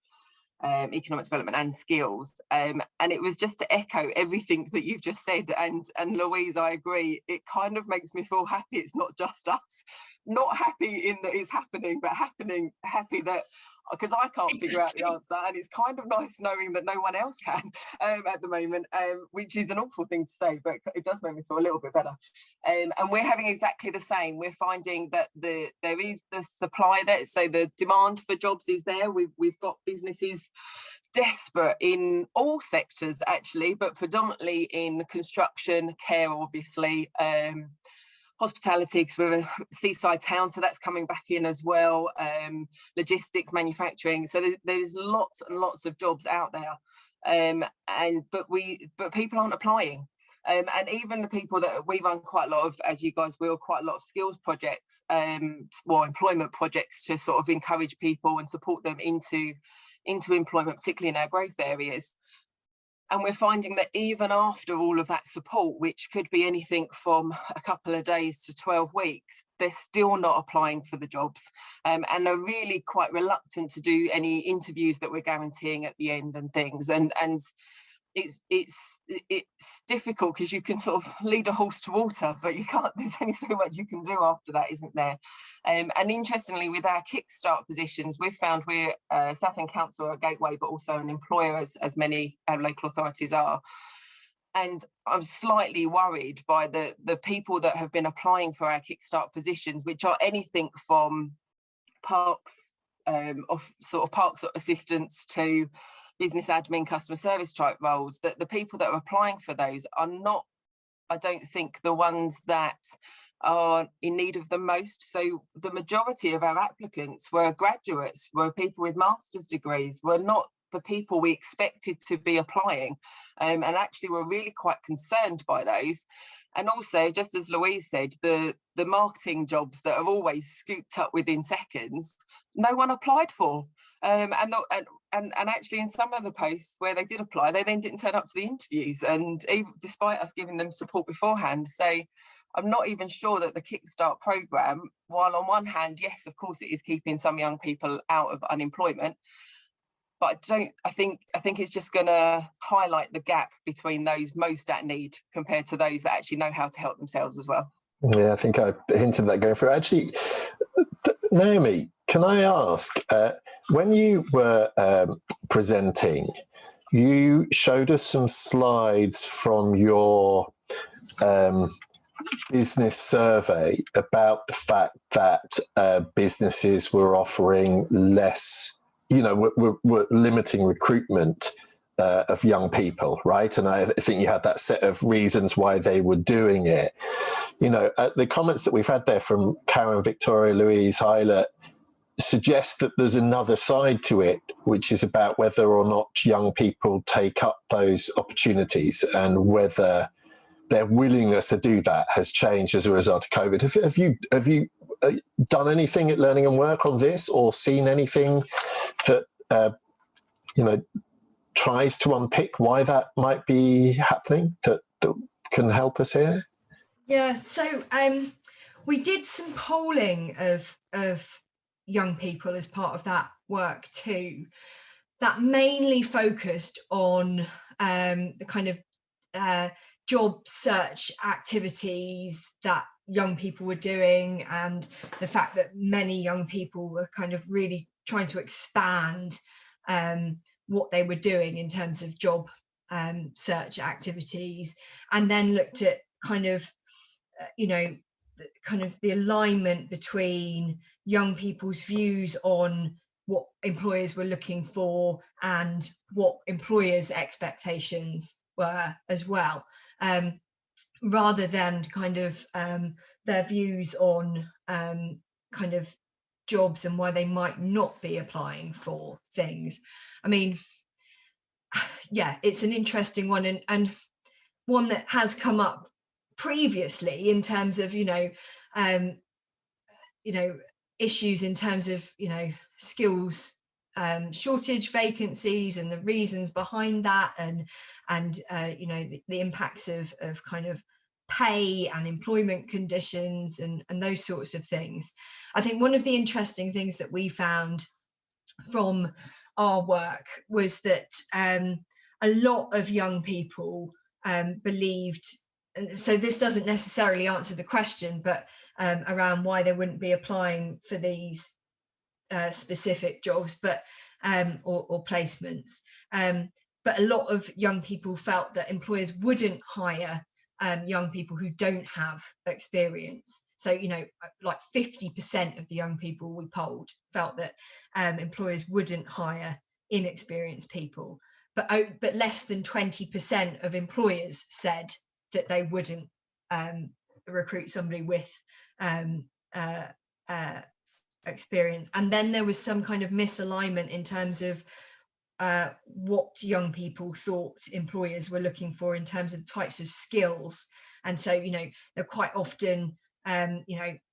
economic development and skills, and it was just to echo everything that you've just said, and Louise, I agree, it kind of makes me feel happy it's not just us, not happy in that it's happening, but happy that, because I can't figure out the answer, and it's kind of nice knowing that no one else can at the moment, which is an awful thing to say, but it does make me feel a little bit better. And we're having exactly the same. We're finding that there is the supply there, so the demand for jobs is there. We've got businesses desperate in all sectors actually, but predominantly in construction, care, obviously, hospitality, because we're a seaside town, so that's coming back in as well, logistics, manufacturing, so there's lots and lots of jobs out there, but people aren't applying, and even the people that we run quite a lot of, as you guys will, quite a lot of skills projects, employment projects to sort of encourage people and support them into employment, particularly in our growth areas. And we're finding that even after all of that support, which could be anything from a couple of days to 12 weeks, they're still not applying for the jobs, and are really quite reluctant to do any interviews that we're guaranteeing at the end and things. And it's difficult because you can sort of lead a horse to water, but you can't, there's only so much you can do after that, isn't there? And interestingly, with our kickstart positions, we've found we're Southend Council, a gateway, but also an employer, as many local authorities are. And I'm slightly worried by the people that have been applying for our kickstart positions, which are anything from parks, parks assistants to business admin, customer service type roles, that the people that are applying for those are not, I don't think, the ones that are in need of the most. So the majority of our applicants were graduates, were people with master's degrees, were not the people we expected to be applying, and actually we're really quite concerned by those. And also, just as Louise said, the marketing jobs that are always scooped up within seconds, no one applied for. And and actually in some of the posts where they did apply, they then didn't turn up to the interviews, and even despite us giving them support beforehand. So I'm not even sure that the Kickstart programme, while on one hand, yes, of course it is keeping some young people out of unemployment, but I think it's just going to highlight the gap between those most at need compared to those that actually know how to help themselves as well. Yeah, I think I hinted that going through. Actually, Naomi, can I ask, when you were presenting, you showed us some slides from your business survey about the fact that businesses were offering less, were limiting recruitment of young people, right? And I think you had that set of reasons why they were doing it. The comments that we've had there from Karen, Victoria, Louise, Hyla suggest that there's another side to it, which is about whether or not young people take up those opportunities and whether their willingness to do that has changed as a result of COVID. Have you done anything at Learning and Work on this, or seen anything that tries to unpick why that might be happening that can help us here? Yeah, so we did some polling of young people as part of that work too, that mainly focused on the kind of job search activities that young people were doing, and the fact that many young people were kind of really trying to expand what they were doing in terms of job search activities, and then looked at kind of the alignment between young people's views on what employers were looking for and what employers' expectations were as well, rather than kind of their views on kind of jobs and why they might not be applying for things. I mean, yeah, it's an interesting one, and one that has come up previously in terms of issues in terms of skills shortage, vacancies, and the reasons behind that, and the impacts of kind of pay and employment conditions and those sorts of things. I think one of the interesting things that we found from our work was that a lot of young people believed, and so this doesn't necessarily answer the question, but around why they wouldn't be applying for these specific jobs, but or placements. But a lot of young people felt that employers wouldn't hire young people who don't have experience. So, like 50% of the young people we polled felt that employers wouldn't hire inexperienced people, but less than 20% of employers said that they wouldn't recruit somebody with experience. And then there was some kind of misalignment in terms of what young people thought employers were looking for in terms of types of skills. And so, they're quite often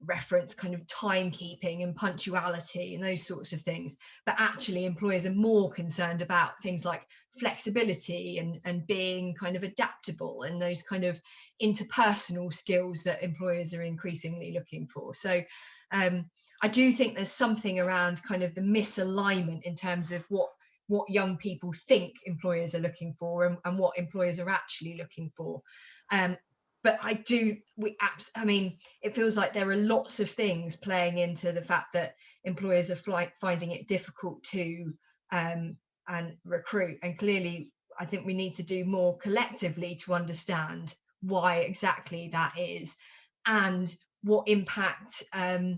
reference kind of timekeeping and punctuality and those sorts of things, but actually employers are more concerned about things like flexibility and being kind of adaptable and those kind of interpersonal skills that employers are increasingly looking for. So I do think there's something around kind of the misalignment in terms of what young people think employers are looking for and what employers are actually looking for. But it feels like there are lots of things playing into the fact that employers are finding it difficult to and recruit. And clearly, I think we need to do more collectively to understand why exactly that is and what impact, a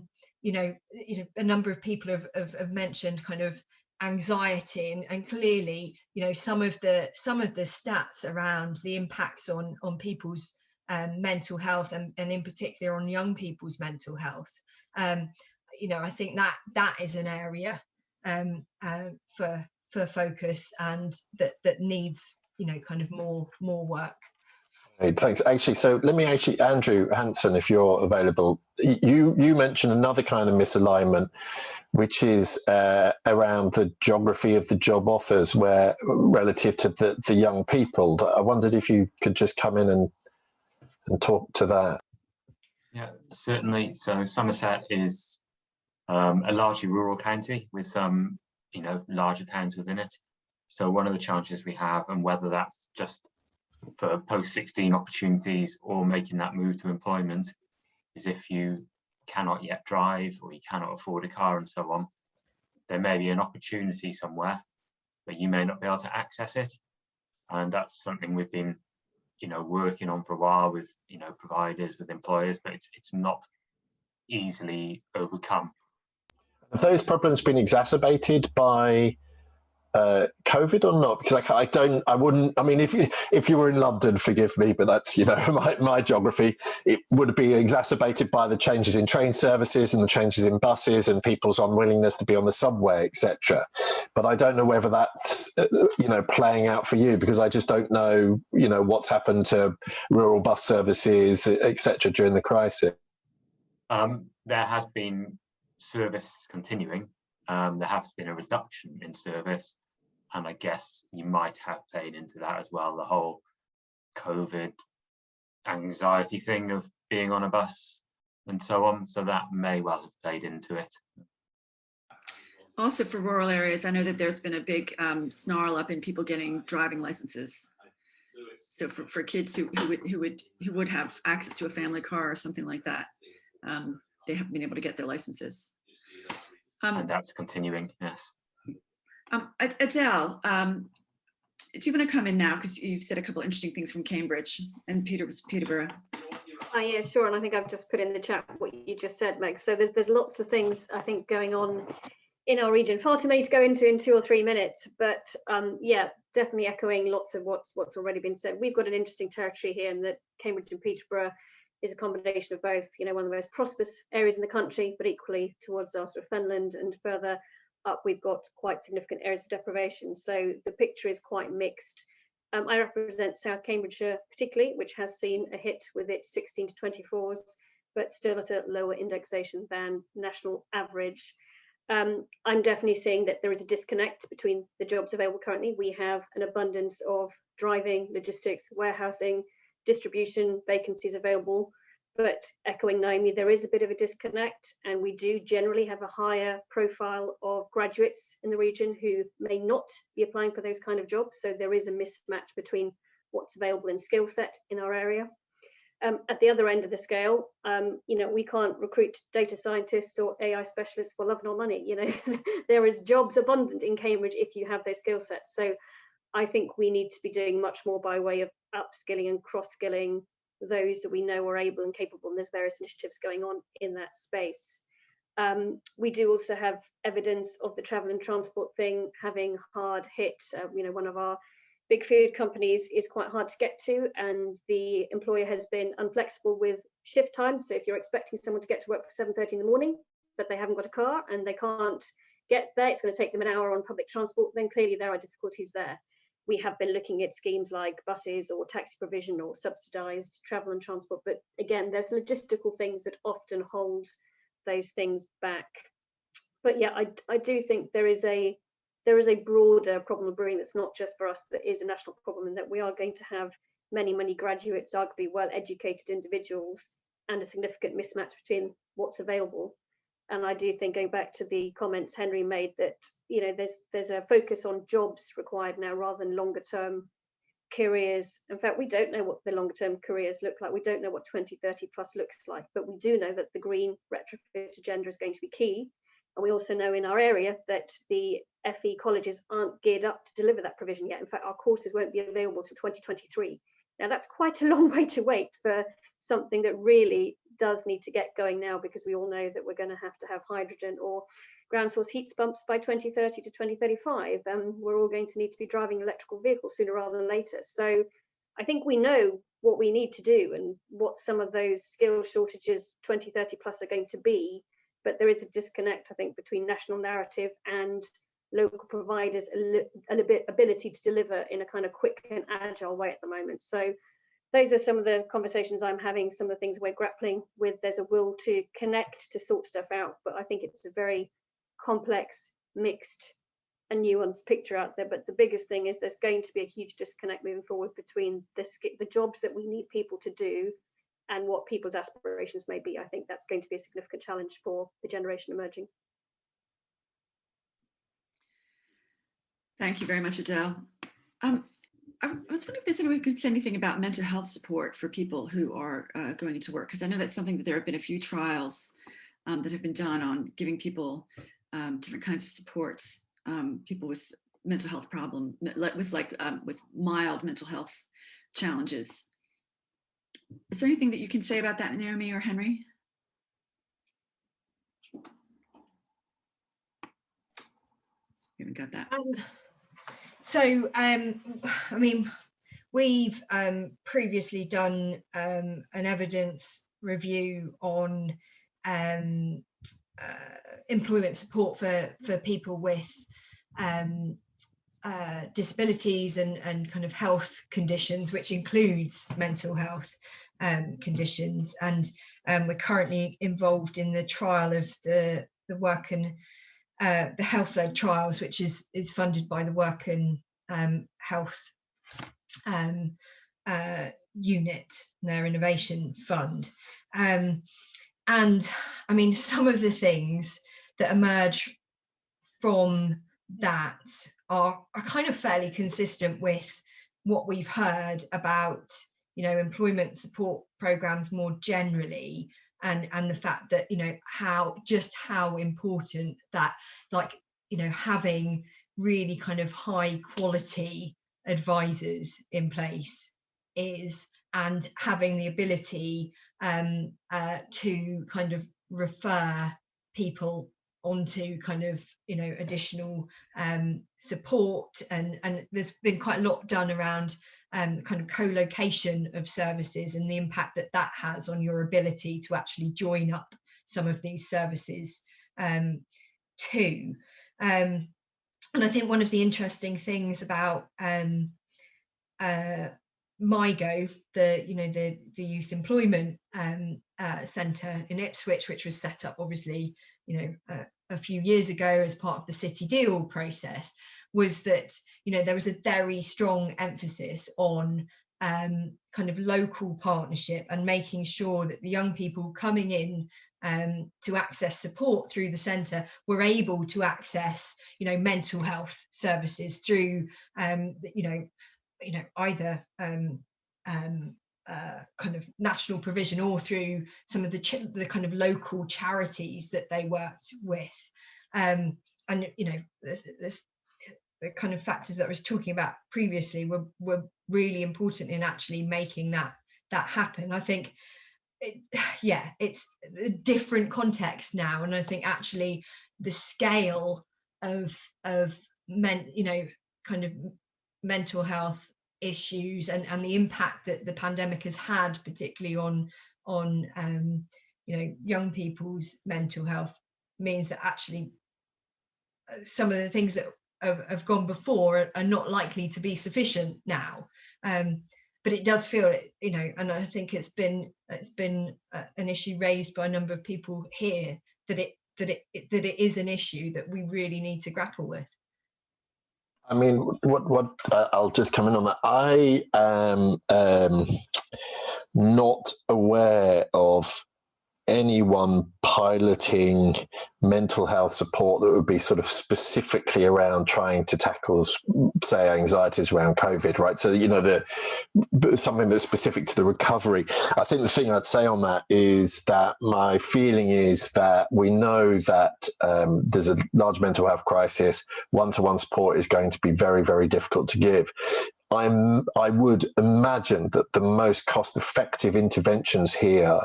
number of people have mentioned kind of anxiety, and clearly, some of the stats around the impacts on people's mental health and in particular on young people's mental health. I think that is an area for focus, and that needs kind of more work. Great, thanks. Actually, so let me Andrew Hanson, if you're available, you mentioned another kind of misalignment, which is around the geography of the job offers, where relative to the young people. I wondered if you could just come in and talk to that. Yeah, certainly. So Somerset is a largely rural county with some, larger towns within it. So one of the challenges we have, and whether that's just for post-16 opportunities or making that move to employment, is if you cannot yet drive or you cannot afford a car and so on, there may be an opportunity somewhere, but you may not be able to access it. And that's something we've been, working on for a while with, providers, with employers, but it's not easily overcome. Have those problems been exacerbated by COVID or not? Because I wouldn't. I mean, if you were in London, forgive me, but that's my geography. It would be exacerbated by the changes in train services and the changes in buses and people's unwillingness to be on the subway, etc. But I don't know whether that's playing out for you, because I just don't know what's happened to rural bus services, etc. during the crisis. There has been service continuing. There has been a reduction in service, and I guess you might have played into that as well, the whole COVID anxiety thing of being on a bus and so on. So that may well have played into it. Also for rural areas, I know that there's been a big snarl up in people getting driving licenses. So for kids who would have access to a family car or something like that, they haven't been able to get their licenses. And that's continuing, yes. Adele, do you want to come in now, because you've said a couple interesting things from Cambridge and Peterborough? Yeah, sure. And I think I've just put in the chat what you just said, Meg. So there's lots of things I think going on in our region. Far too many to go into in 2 or 3 minutes, but yeah, definitely echoing lots of what's already been said. We've got an interesting territory here in that Cambridge and Peterborough is a combination of both, one of the most prosperous areas in the country, but equally towards our sort of Fenland and further up, we've got quite significant areas of deprivation. So the picture is quite mixed. I represent South Cambridgeshire particularly, which has seen a hit with its 16 to 24s, but still at a lower indexation than national average. I'm definitely seeing that there is a disconnect between the jobs available currently. We have an abundance of driving, logistics, warehousing, distribution vacancies available, but echoing Naomi, there is a bit of a disconnect, and we do generally have a higher profile of graduates in the region who may not be applying for those kind of jobs. So there is a mismatch between what's available in skill set in our area. At the other end of the scale, we can't recruit data scientists or AI specialists for love nor money. There is jobs abundant in Cambridge if you have those skill sets. So I think we need to be doing much more by way of upskilling and cross-skilling those that we know are able and capable, and there's various initiatives going on in that space. We do also have evidence of the travel and transport thing having hard hit. One of our big food companies is quite hard to get to, and the employer has been unflexible with shift times. So if you're expecting someone to get to work for 7:30 in the morning, but they haven't got a car and they can't get there, it's going to take them an hour on public transport, then clearly there are difficulties there. We have been looking at schemes like buses or taxi provision or subsidised travel and transport, but again, there's logistical things that often hold those things back. But yeah, I do think there is a broader problem of brewing that's not just for us, that is a national problem, and that we are going to have many graduates, arguably well-educated individuals, and a significant mismatch between what's available. And I do think, going back to the comments Henry made, that there's a focus on jobs required now rather than longer term careers. In fact, we don't know what the longer term careers look like. We don't know what 2030 plus looks like, but we do know that the green retrofit agenda is going to be key. And we also know in our area that the FE colleges aren't geared up to deliver that provision yet. In fact, our courses won't be available till 2023. Now, that's quite a long way to wait for something that really does need to get going now, because we all know that we're going to have hydrogen or ground source heat pumps by 2030 to 2035. We're all going to need to be driving electrical vehicles sooner rather than later. So I think we know what we need to do and what some of those skill shortages 2030 plus are going to be, but there is a disconnect, I think, between national narrative and local providers' ability to deliver in a kind of quick and agile way at the moment. So those are some of the conversations I'm having, some of the things we're grappling with. There's a will to connect, to sort stuff out, but I think it's a very complex, mixed and nuanced picture out there. But the biggest thing is there's going to be a huge disconnect moving forward between the jobs that we need people to do and what people's aspirations may be. I think that's going to be a significant challenge for the generation emerging. Thank you very much, Adele. I was wondering if there's anyone who could say anything about mental health support for people who are going into work, because I know that's something that there have been a few trials that have been done on giving people different kinds of supports, people with mental health with mild mental health challenges. Is there anything that you can say about that, Naomi or Henry? We haven't got that. I mean, we've previously done an evidence review on employment support for people with disabilities and kind of health conditions, which includes mental health conditions. And we're currently involved in the trial of the work and the health-led trials, which is funded by the Work and Health unit, their innovation fund. And I mean, some of the things that emerge from that are kind of fairly consistent with what we've heard about, you know, employment support programs more generally, and the fact that, you know, how important that, like, you know, having really kind of high quality advisors in place is, and having the ability to kind of refer people onto kind of, you know, additional support, and there's been quite a lot done around kind of co-location of services and the impact that that has on your ability to actually join up some of these services too. And I think one of the interesting things about MIGO, the Youth Employment Centre in Ipswich, which was set up obviously, you know, a few years ago as part of the City Deal process, was that, you know, there was a very strong emphasis on kind of local partnership and making sure that the young people coming in to access support through the centre were able to access, you know, mental health services through, you know, either kind of national provision or through some of the kind of local charities that they worked with. And, you know, the kind of factors that I was talking about previously were really important in actually making that happen. I think, it's a different context now, and I think actually the scale of you know, kind of mental health issues and the impact that the pandemic has had, particularly on you know, young people's mental health, means that actually some of the things that have gone before are not likely to be sufficient now. But it does feel, you know, and I think it's been an issue raised by a number of people here, that it is an issue that we really need to grapple with. I mean, what I'll just come in on that. I am not aware of anyone piloting mental health support that would be sort of specifically around trying to tackle, say, anxieties around COVID, right? So, you know, something that's specific to the recovery. I think the thing I'd say on that is that my feeling is that we know that there's a large mental health crisis. One-to-one support is going to be very, very difficult to give. I would imagine that the most cost-effective interventions here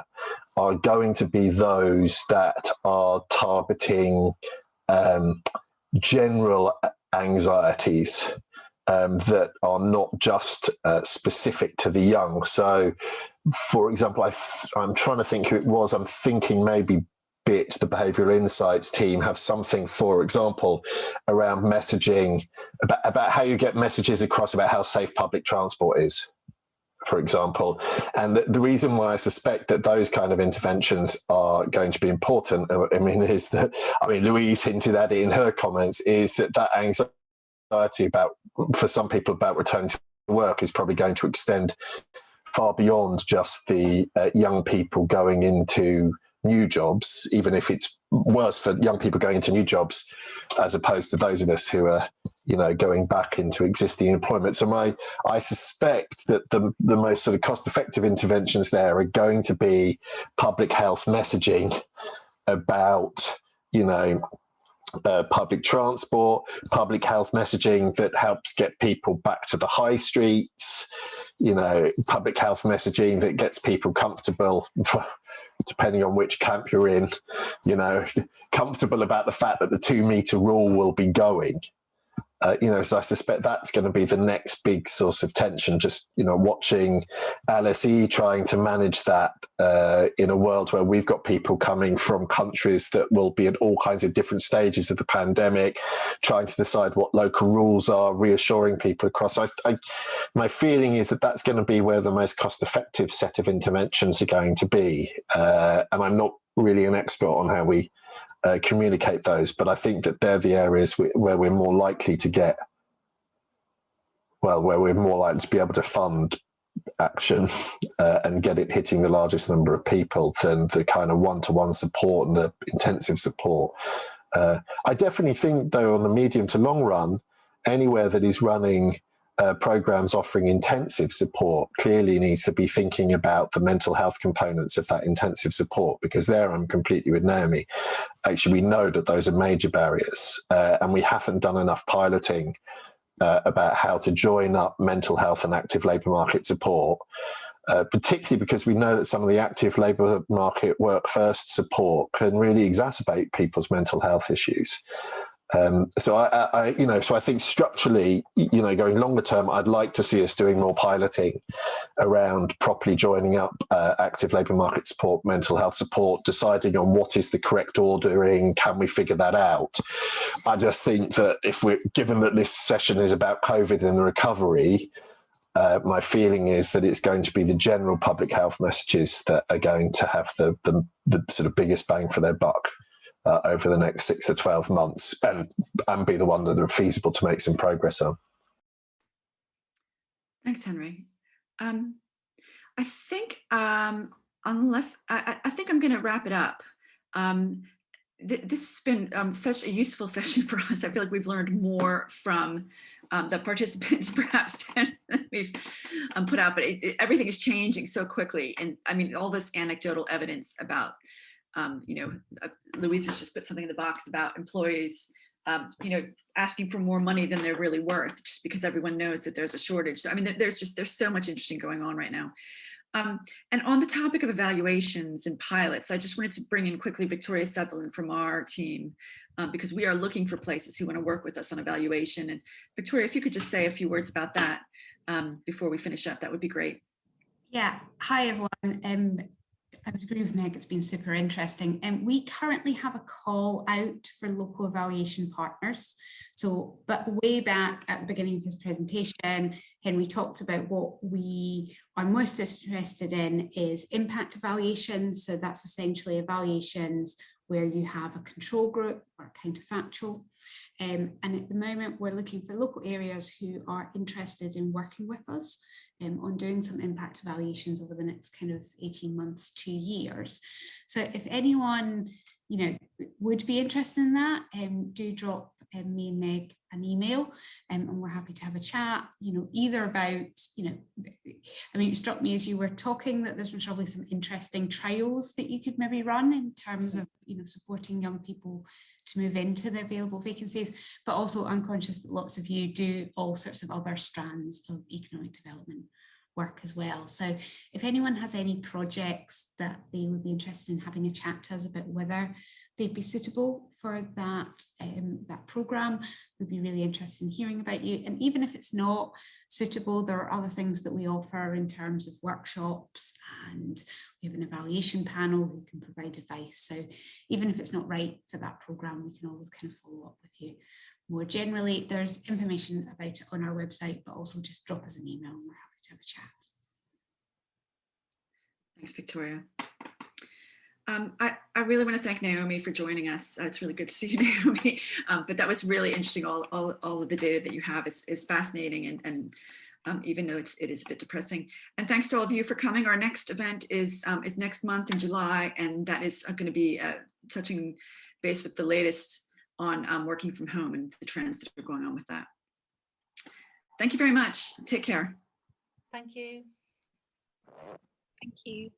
are going to be those that are targeting general anxieties that are not just specific to the young. So, for example, I'm trying to think who it was. I'm thinking maybe BIT, the Behavioural Insights team, have something, for example, around messaging, about how you get messages across about how safe public transport is, for example. And the reason why I suspect that those kind of interventions are going to be important, I mean, is that, I mean, Louise hinted at it in her comments, is that anxiety about, for some people, about returning to work is probably going to extend far beyond just the young people going into new jobs, even if it's worse for young people going into new jobs as opposed to those of us who are, you know, going back into existing employment. So I suspect that the most sort of cost-effective interventions there are going to be public health messaging about, you know, public transport, public health messaging that helps get people back to the high streets, you know, public health messaging that gets people comfortable, depending on which camp you're in, you know, comfortable about the fact that the 2 meter rule will be going. You know, so I suspect that's going to be the next big source of tension, just, you know, watching LSE trying to manage that in a world where we've got people coming from countries that will be at all kinds of different stages of the pandemic, trying to decide what local rules are, reassuring people across. My feeling is that that's going to be where the most cost-effective set of interventions are going to be. And I'm not really an expert on how we communicate those, but I think that they're the areas where we're more likely to get, well, where we're more likely to be able to fund action and get it hitting the largest number of people than the kind of one-to-one support and the intensive support. I definitely think, though, on the medium to long run, anywhere that is running programs offering intensive support clearly needs to be thinking about the mental health components of that intensive support, because there I'm completely with Naomi. Actually, we know that those are major barriers, and we haven't done enough piloting about how to join up mental health and active labour market support, particularly because we know that some of the active labour market work first support can really exacerbate people's mental health issues. So I think structurally, you know, going longer term, I'd like to see us doing more piloting around properly joining up active labour market support, mental health support, deciding on what is the correct ordering, can we figure that out? I just think that given that this session is about COVID and the recovery, my feeling is that it's going to be the general public health messages that are going to have the sort of biggest bang for their buck over the next 6 to 12 months and be the one that are feasible to make some progress on. Thanks, Henry. I think unless I think I'm going to wrap it up. This has been such a useful session for us. I feel like we've learned more from the participants perhaps than we've put out, but everything is changing so quickly. And I mean, all this anecdotal evidence about, you know, Louise has just put something in the box about employees, you know, asking for more money than they're really worth, just because everyone knows that there's a shortage. So, I mean, there's so much interesting going on right now. And on the topic of evaluations and pilots, I just wanted to bring in quickly Victoria Sutherland from our team, because we are looking for places who want to work with us on evaluation. And Victoria, if you could just say a few words about that before we finish up, that would be great. Yeah, hi everyone. I would agree with Meg, it's been super interesting. And we currently have a call out for local evaluation partners. So, but way back at the beginning of his presentation, Henry talked about what we are most interested in is impact evaluations. So that's essentially evaluations where you have a control group or counterfactual. And at the moment, we're looking for local areas who are interested in working with us on doing some impact evaluations over the next kind of 18 months, 2 years. So if anyone, you know, would be interested in that, do drop me and Meg an email, and we're happy to have a chat, you know, either about, you know, I mean, it struck me as you were talking that there's probably some interesting trials that you could maybe run in terms of, you know, supporting young people to move into the available vacancies, but also I'm conscious that lots of you do all sorts of other strands of economic development work as well. So if anyone has any projects that they would be interested in having a chat to us about whether they'd be suitable for that, that programme, we'd be really interested in hearing about you. And even if it's not suitable, there are other things that we offer in terms of workshops, and we have an evaluation panel who can provide advice. So even if it's not right for that programme, we can always kind of follow up with you. More generally, there's information about it on our website, but also just drop us an email and we're happy to have a chat. Thanks, Victoria. I really want to thank Naomi for joining us. It's really good to see you, Naomi. But that was really interesting. All of the data that you have is fascinating, and even though it is a bit depressing. And thanks to all of you for coming. Our next event is next month in July, and that is going to be touching base with the latest on working from home and the trends that are going on with that. Thank you very much. Take care. Thank you. Thank you.